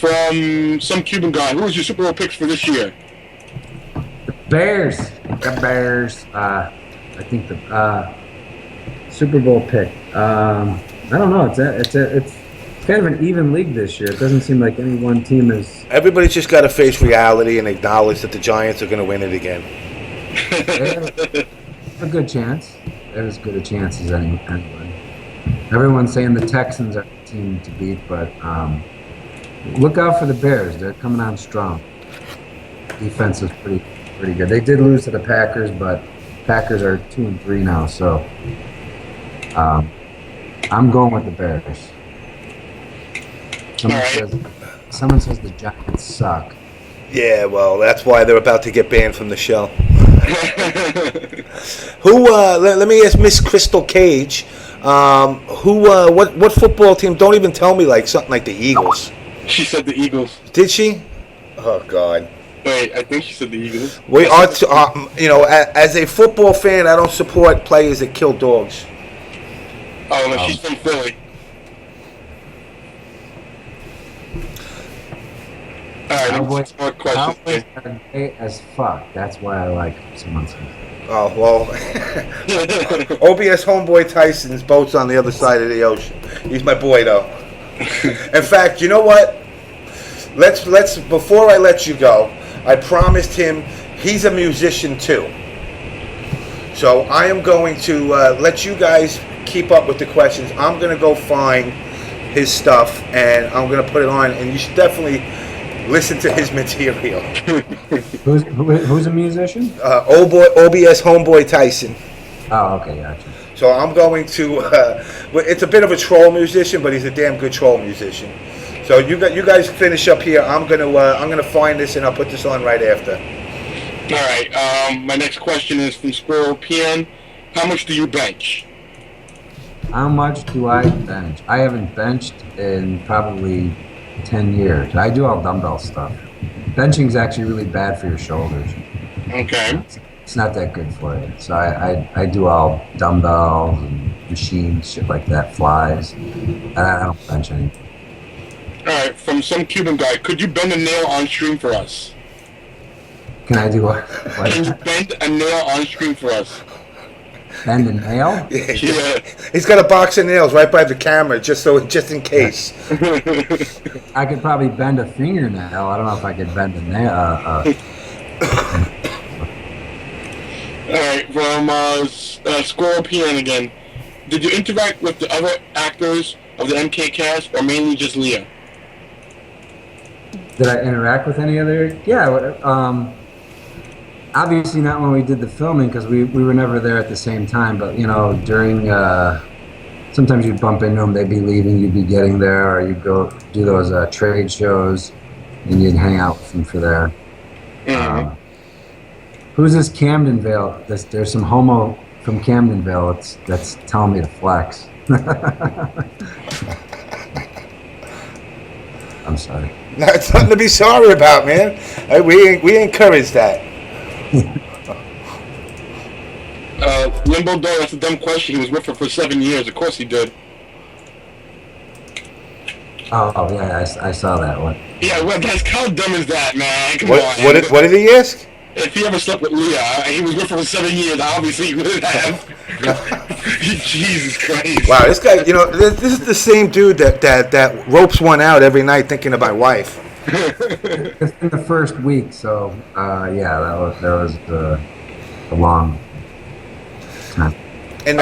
From some Cuban guy, who was your Super Bowl picks for this year? The Bears. The Bears. I think the Super Bowl pick. I don't know. It's kind of an even league this year. It doesn't seem like any one team is. Everybody's just got to face reality and acknowledge that the Giants are going to win it again. They have a good chance. They're as good a chance as anyone. Everyone's saying the Texans are the team to beat, but look out for the Bears. They're coming on strong. Defense is pretty good. They did lose to the Packers, but Packers are 2-3 now, so I'm going with the Bears. Someone says the Giants suck. Yeah, well, that's why they're about to get banned from the show. Let me ask Miss Crystal Cage, what football team, don't even tell me, like something like the Eagles. She said the Eagles. Did she? Oh, God. Wait, I think she said the Eagles. We are, as a football fan, I don't support players that kill dogs. Oh, no, she's from Philly. Alright, more questions. Cowboys are gay as fuck. That's why I like someone said. Oh, well, OBS homeboy Tyson's boat's on the other side of the ocean. He's my boy, though. In fact, you know what? let's before I let you go, I promised him he's a musician too. So I am going to let you guys keep up with the questions. I'm going to go find his stuff and I'm going to put it on, and you should definitely listen to his material. Who's a musician? OBS Homeboy Tyson. Oh, okay, gotcha. So I'm going to. It's a bit of a troll musician, but he's a damn good troll musician. So you guys finish up here. I'm gonna find this and I'll put this on right after. All right. My next question is from Squirrel PN. How much do you bench? How much do I bench? I haven't benched in probably 10 years. I do all dumbbell stuff. Benching is actually really bad for your shoulders. Okay. It's not that good for you. So I do all dumbbells and machines, shit like that, flies. I don't bench anything. All right. From some Cuban guy, could you bend a nail on stream for us? Can I do what? Can you bend a nail on stream for us? Bend a nail? Yeah. He's got a box of nails right by the camera, just in case. I could probably bend a fingernail. I don't know if I could bend a nail. All right, from Squirrel PN again. Did you interact with the other actors of the MK cast, or mainly just Leah? Did I interact with any other? Yeah. Obviously not when we did the filming because we were never there at the same time. But you know, during sometimes you'd bump into them. They'd be leaving, you'd be getting there, or you'd go do those trade shows, and you'd hang out with them for there. Mm-hmm. Who's this Camdenvale? There's some homo from Camdenvale that's telling me to flex. I'm sorry. No, it's nothing to be sorry about, man. We encourage that. Limbo Dog, that's a dumb question. He was with her for 7 years. Of course he did. Oh yeah, I saw that one. Yeah, well, that's how dumb is that, man? Come on. What did he ask? If he ever slept with Leah, he was with her for 7 years. Obviously, he would have. Jesus Christ! Wow, this guy. You know, this is the same dude that ropes one out every night thinking of my wife. It's in the first week, so yeah, that was a long time. And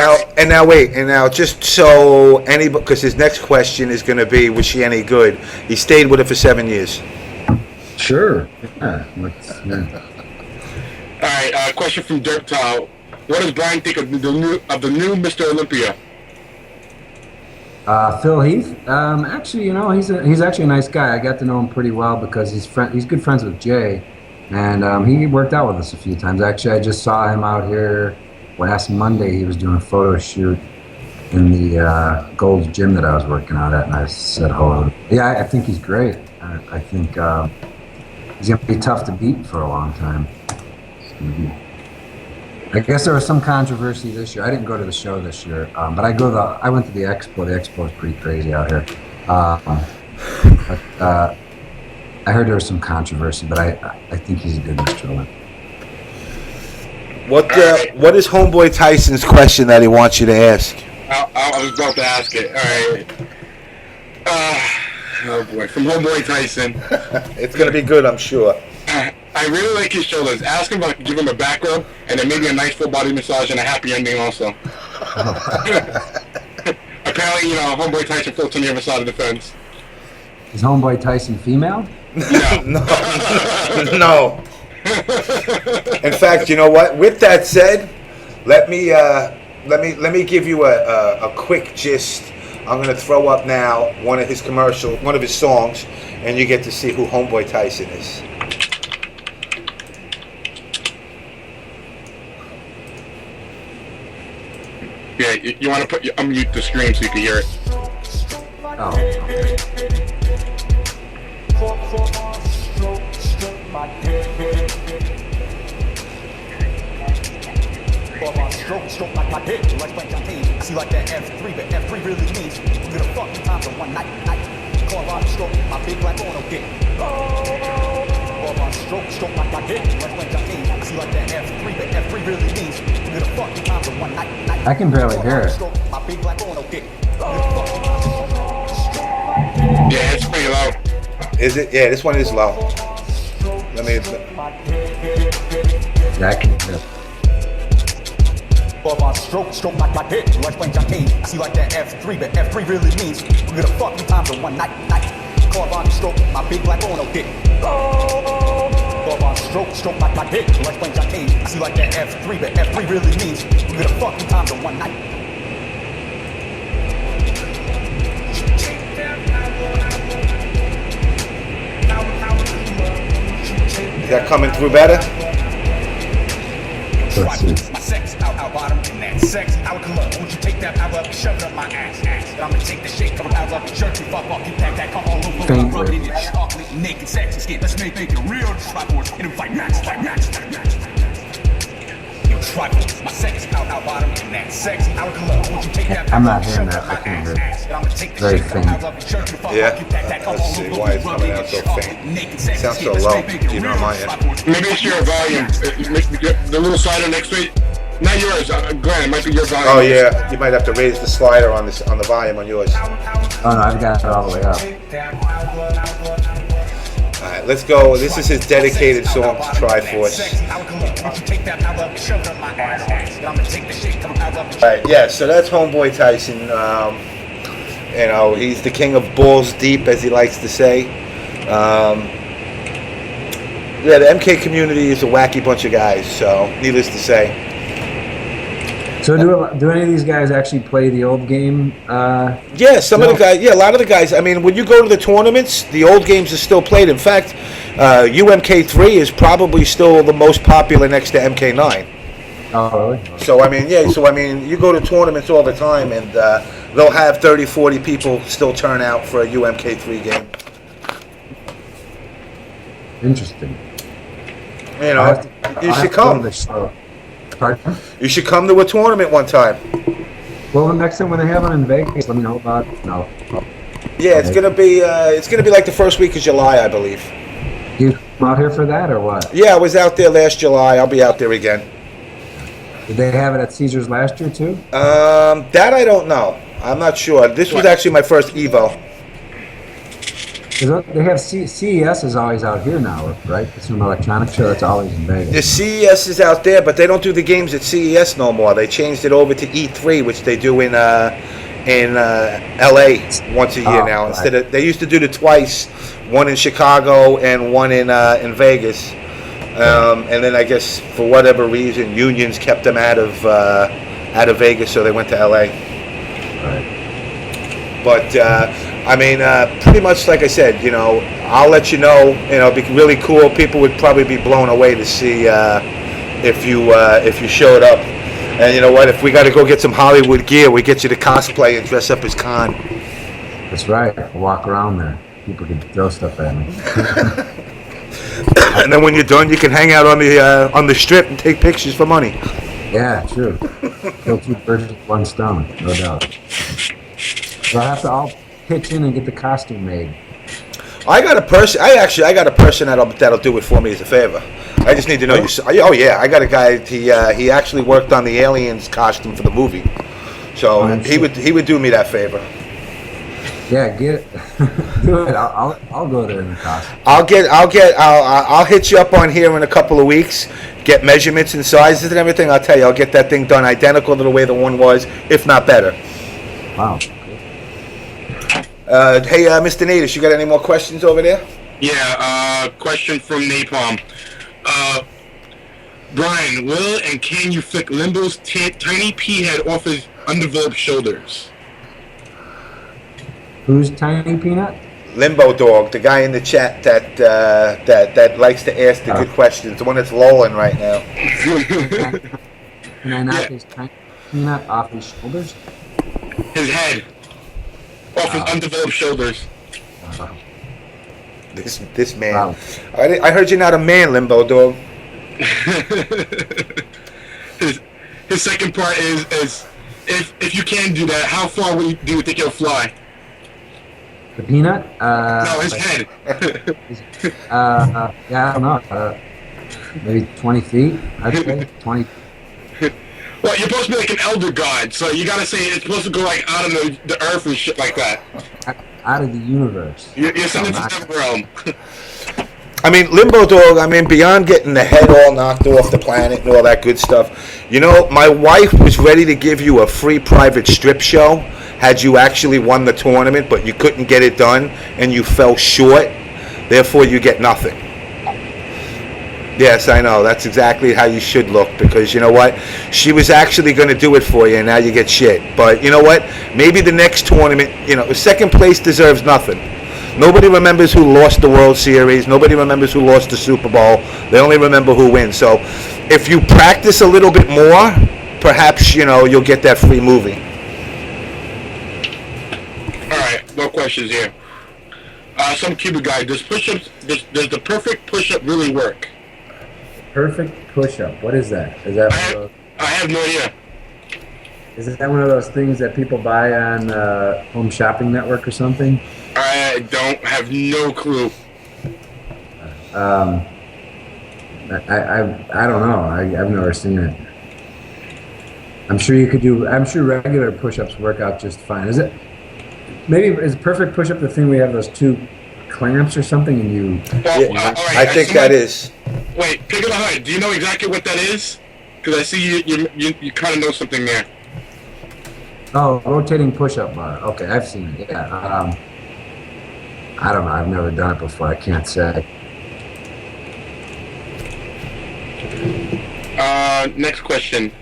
now, just so anybody, because his next question is going to be, was she any good? He stayed with her for 7 years. Sure. Yeah. All right, question from Gerchap. What does Brian think of the new Mr. Olympia? Phil Heath. Actually, you know, he's actually a nice guy. I got to know him pretty well because he's good friends with Jay, and he worked out with us a few times. Actually, I just saw him out here last Monday. He was doing a photo shoot in the Gold's Gym that I was working out at, and I said hello. Yeah, I think he's great. I think he's gonna be tough to beat for a long time. I guess there was some controversy this year. I didn't go to the show this year, but I went to the expo. The expo is pretty crazy out here. But I heard there was some controversy, but I think he's a good Mr. Olympia. What is Homeboy Tyson's question that he wants you to ask? I was about to ask it. All right. Oh boy, from Homeboy Tyson. It's gonna be good, I'm sure. I really like his shoulders. Ask him if I can give him a back rub and then maybe a nice full body massage and a happy ending also. Apparently, you know, Homeboy Tyson floats on the other side of the fence. Is Homeboy Tyson female? No. In fact, you know what? With that said, let me give you a quick gist. I'm gonna throw up now one of his songs, and you get to see who Homeboy Tyson is. Yeah, you want to unmute the screen so you can hear it. Oh. Okay. Stroke like my dick, like when I see like that F3, but F3 really means we're gonna fuck you time for one night. Call on stroke, my big black mono dick. Call on stroke like my dick, like when I see like that F3, but F3 really means we're gonna fuck you time for one night. I can barely hear it. My big black mono dick. Yeah, it's pretty low. Is it? Yeah, this one is low. Let me. That can hit. Above on stroke like my hit, like playing Jockey. I see like that F3, but F3 really means we're gonna fuck 3 times in one night. Carve on stroke, my big black mono dick. Above on stroke like my hit, like playing Jockey. I see like that F3, but F3 really means we're gonna fuck 3 times in one night. Is that coming through better? Let's see. My sex out bottom and that sex out club. Won't you take that power up and shove it up my ass? I'm gonna take the shit, come out of your shirt, you fuck off, you that come all over, rub it in your chocolate, naked, sexy skin. Let's make it real Triforce and fight match. Yo, Triforce, my sex out bottom and that sexy out club. Won't you take that I'm power not up and hearing shove it that. up I my can't hear ass? it. I'm gonna take the Very shit, come out of your shirt, you fuck Yeah. off, you that come Let's all see over, why it's rub coming it in out so your chocolate, faint. naked, sexy Sounds skin. so Let's low, make it even on real my end. Triforce. Maybe it's your volume. The little slider next to it. Not yours, Glenn. It might be your volume. Oh yeah, you might have to raise the slider on this on the volume on yours. Oh no, I've got it all the way up. All right, let's go. This is his dedicated song to Triforce. All right, yeah. So that's Homeboy Tyson. You know, he's the king of balls deep, as he likes to say. Yeah, the MK community is a wacky bunch of guys. So, needless to say. So do any of these guys actually play the old game? Yeah, some of the guys. Yeah, a lot of the guys. I mean, when you go to the tournaments, the old games are still played. In fact, UMK3 is probably still the most popular next to MK9. Oh, really? So I mean, yeah. So I mean, you go to tournaments all the time, and they'll have 30, 40 people still turn out for a UMK3 game. Interesting. You know, you should come. Pardon? You should come to a tournament one time. Well, the next time when they have one in Vegas, let me know about it. No. Yeah, it's gonna be like the first week of July, I believe. You come out here for that or what? Yeah, I was out there last July. I'll be out there again. Did they have it at Cdjr's last year too? That I don't know. I'm not sure. This was actually my first Evo. They have CES is always out here now, right? It's an electronic show that's always in Vegas. The CES is out there, but they don't do the games at CES no more. They changed it over to E3, which they do in LA once a year now. Right. Instead of, they used to do it twice, one in Chicago and one in Vegas. And then I guess for whatever reason, unions kept them out of Vegas, so they went to LA. Right. But I mean, pretty much like I said, you know, I'll let you know. You know, it'd be really cool. People would probably be blown away to see if you showed up. And you know what? If we got to go get some Hollywood gear, we get you to cosplay and dress up as Khan. That's right. I'll walk around there. People can throw stuff at me. And then when you're done, you can hang out on the strip and take pictures for money. Yeah, true. Kill 2 birds with 1 stone, no doubt. So I'll pitch in and get the costume made. I got a person that'll do it for me as a favor. I just need to know you. Oh yeah, I got a guy. He actually worked on the aliens costume for the movie, so he would do me that favor. Yeah, get it. Do it. I'll go there in the costume. I'll hit you up on here in a couple of weeks. Get measurements and sizes and everything. I'll tell you, I'll get that thing done identical to the way the one was, if not better. Wow. Hey, Mr. Natus, you got any more questions over there? Yeah, question from Napalm. Brian, will and can you flick Limbo's tiny pea head off his undeveloped shoulders? Who's Tiny Peanut? Limbo Dog, the guy in the chat that likes to ask the good questions, the one that's lolling right now. Can I knock his Tiny Peanut off his shoulders? His head. Off his undeveloped shoulders. This man. Wow. I heard you're not a man, Limbo Dog. His second part is if you can do that, how far do you think you'll fly? The peanut? No, his head. Yeah, I don't know. Maybe 20 feet, I'd say. 20. Well, you're supposed to be like an elder god, so you gotta say it's supposed to go like out of the earth and shit like that. out of the universe. You're sending to Not- the realm. I mean, Limbo Dog, I mean, beyond getting the head all knocked off the planet and all that good stuff, you know, my wife was ready to give you a free private strip show had you actually won the tournament, but you couldn't get it done and you fell short. Therefore, you get nothing. Yes, I know. That's exactly how you should look, because you know what? She was actually going to do it for you, and now you get shit. But you know what? Maybe the next tournament, you know, second place deserves nothing. Nobody remembers who lost the World Series. Nobody remembers who lost the Super Bowl. They only remember who wins. So if you practice a little bit more, perhaps, you know, you'll get that free movie. All right, no questions here. Some Cuba guy, does push-ups, does the perfect push-up really work? Perfect push-up. What is that? Is that I have no idea. is that one of those things that people buy on Home Shopping Network or something? I have no clue. I don't know. I've never seen it. I'm sure you could do. I'm sure regular push-ups work out just fine. Is a perfect push-up the thing where you have those two clamps or something and you? Well, Yeah, all right, I think that is. Wait, pick it up. Do you know exactly what that is? Because I see you kind of know something there. Oh, rotating push-up bar. Okay, I've seen it. Yeah. I don't know. I've never done it before. I can't say. Next question.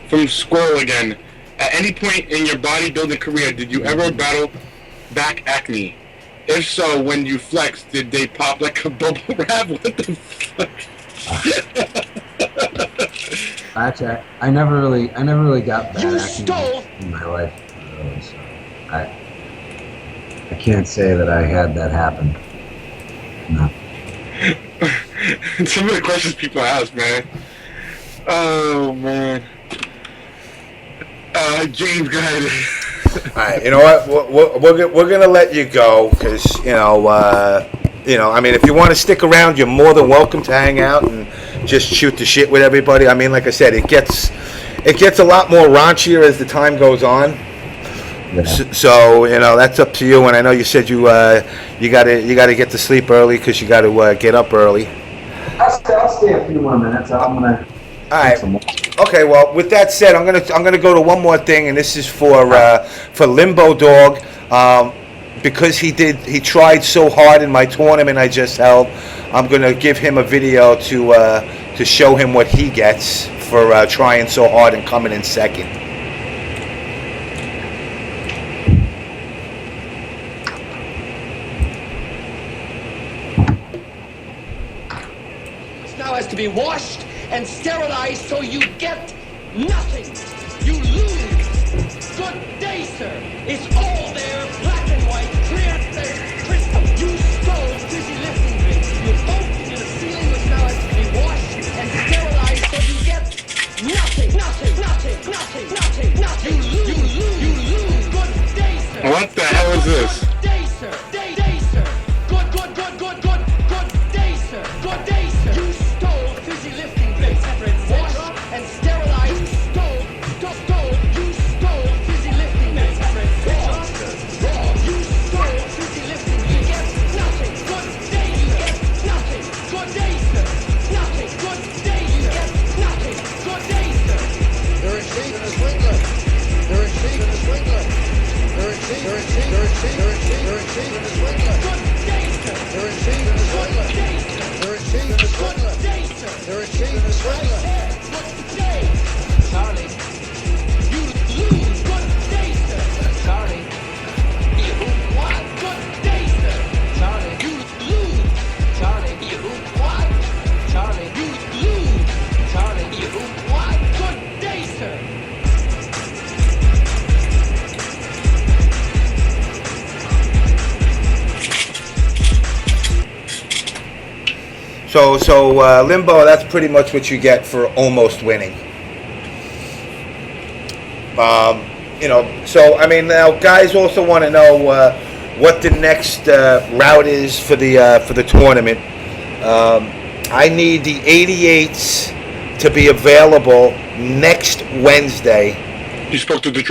From Squirrel again. At any point in your bodybuilding career, did you ever battle back acne? If so, when you flexed, did they pop like a bubble wrap? What the fuck? Actually, I never really got bad acne in my life. So I can't say that I had that happen. No. Some of the questions people ask, man. Oh man. James, go ahead. All right, you know what? We're gonna let you go because you know. I mean, if you want to stick around, you're more than welcome to hang out and just shoot the shit with everybody. I mean, like I said, it gets a lot more raunchier as the time goes on. Yeah. So you know, that's up to you. And I know you said you gotta get to sleep early because you got to get up early. I'll stay a few more minutes. I'm gonna. All right. Okay. Well, with that said, I'm gonna go to one more thing, and this is for Limbo Dog, because he tried so hard in my tournament I just held. I'm gonna give him a video to show him what he gets for trying so hard and coming in second. Now has to be washed and sterilized so you get nothing. You lose. Good day, sir. It's all there, black and white, clear as crystal. You stole busy lifting bits. You bumped into the ceiling, which now has to be washed and sterilized so you get nothing. You lose. Good day, sir. What the hell is this? Good day, sir. Day, sir. Good day, sir. Good day, sir. You stole fizzy lifting bits. Washed and sterilized. You stole fizzy lifting bits. You stole fizzy lifting bits. You get nothing. Good day, you get nothing. Good day, sir. Nothing. Good day, you get nothing. Good day, sir. You're a cheat and a swindler. You're a cheat and a swindler. You're a cheat and a swindler. Good day, sir. You're a cheat and a swindler. You're a cheat and a swindler. Good day, sir. You're a cheat and a swindler. Good day. Charlie, You lose. Good day, sir. Charlie, You what? Good day, sir. Charlie, You lose. Charlie, You what? Charlie, You lose. Charlie. You what? Good day, sir. So Limbo, that's pretty much what you get for almost winning. So I mean, now guys also want to know what the next route is for the tournament. I need the 88s to be available next Wednesday. You spoke to Detroit.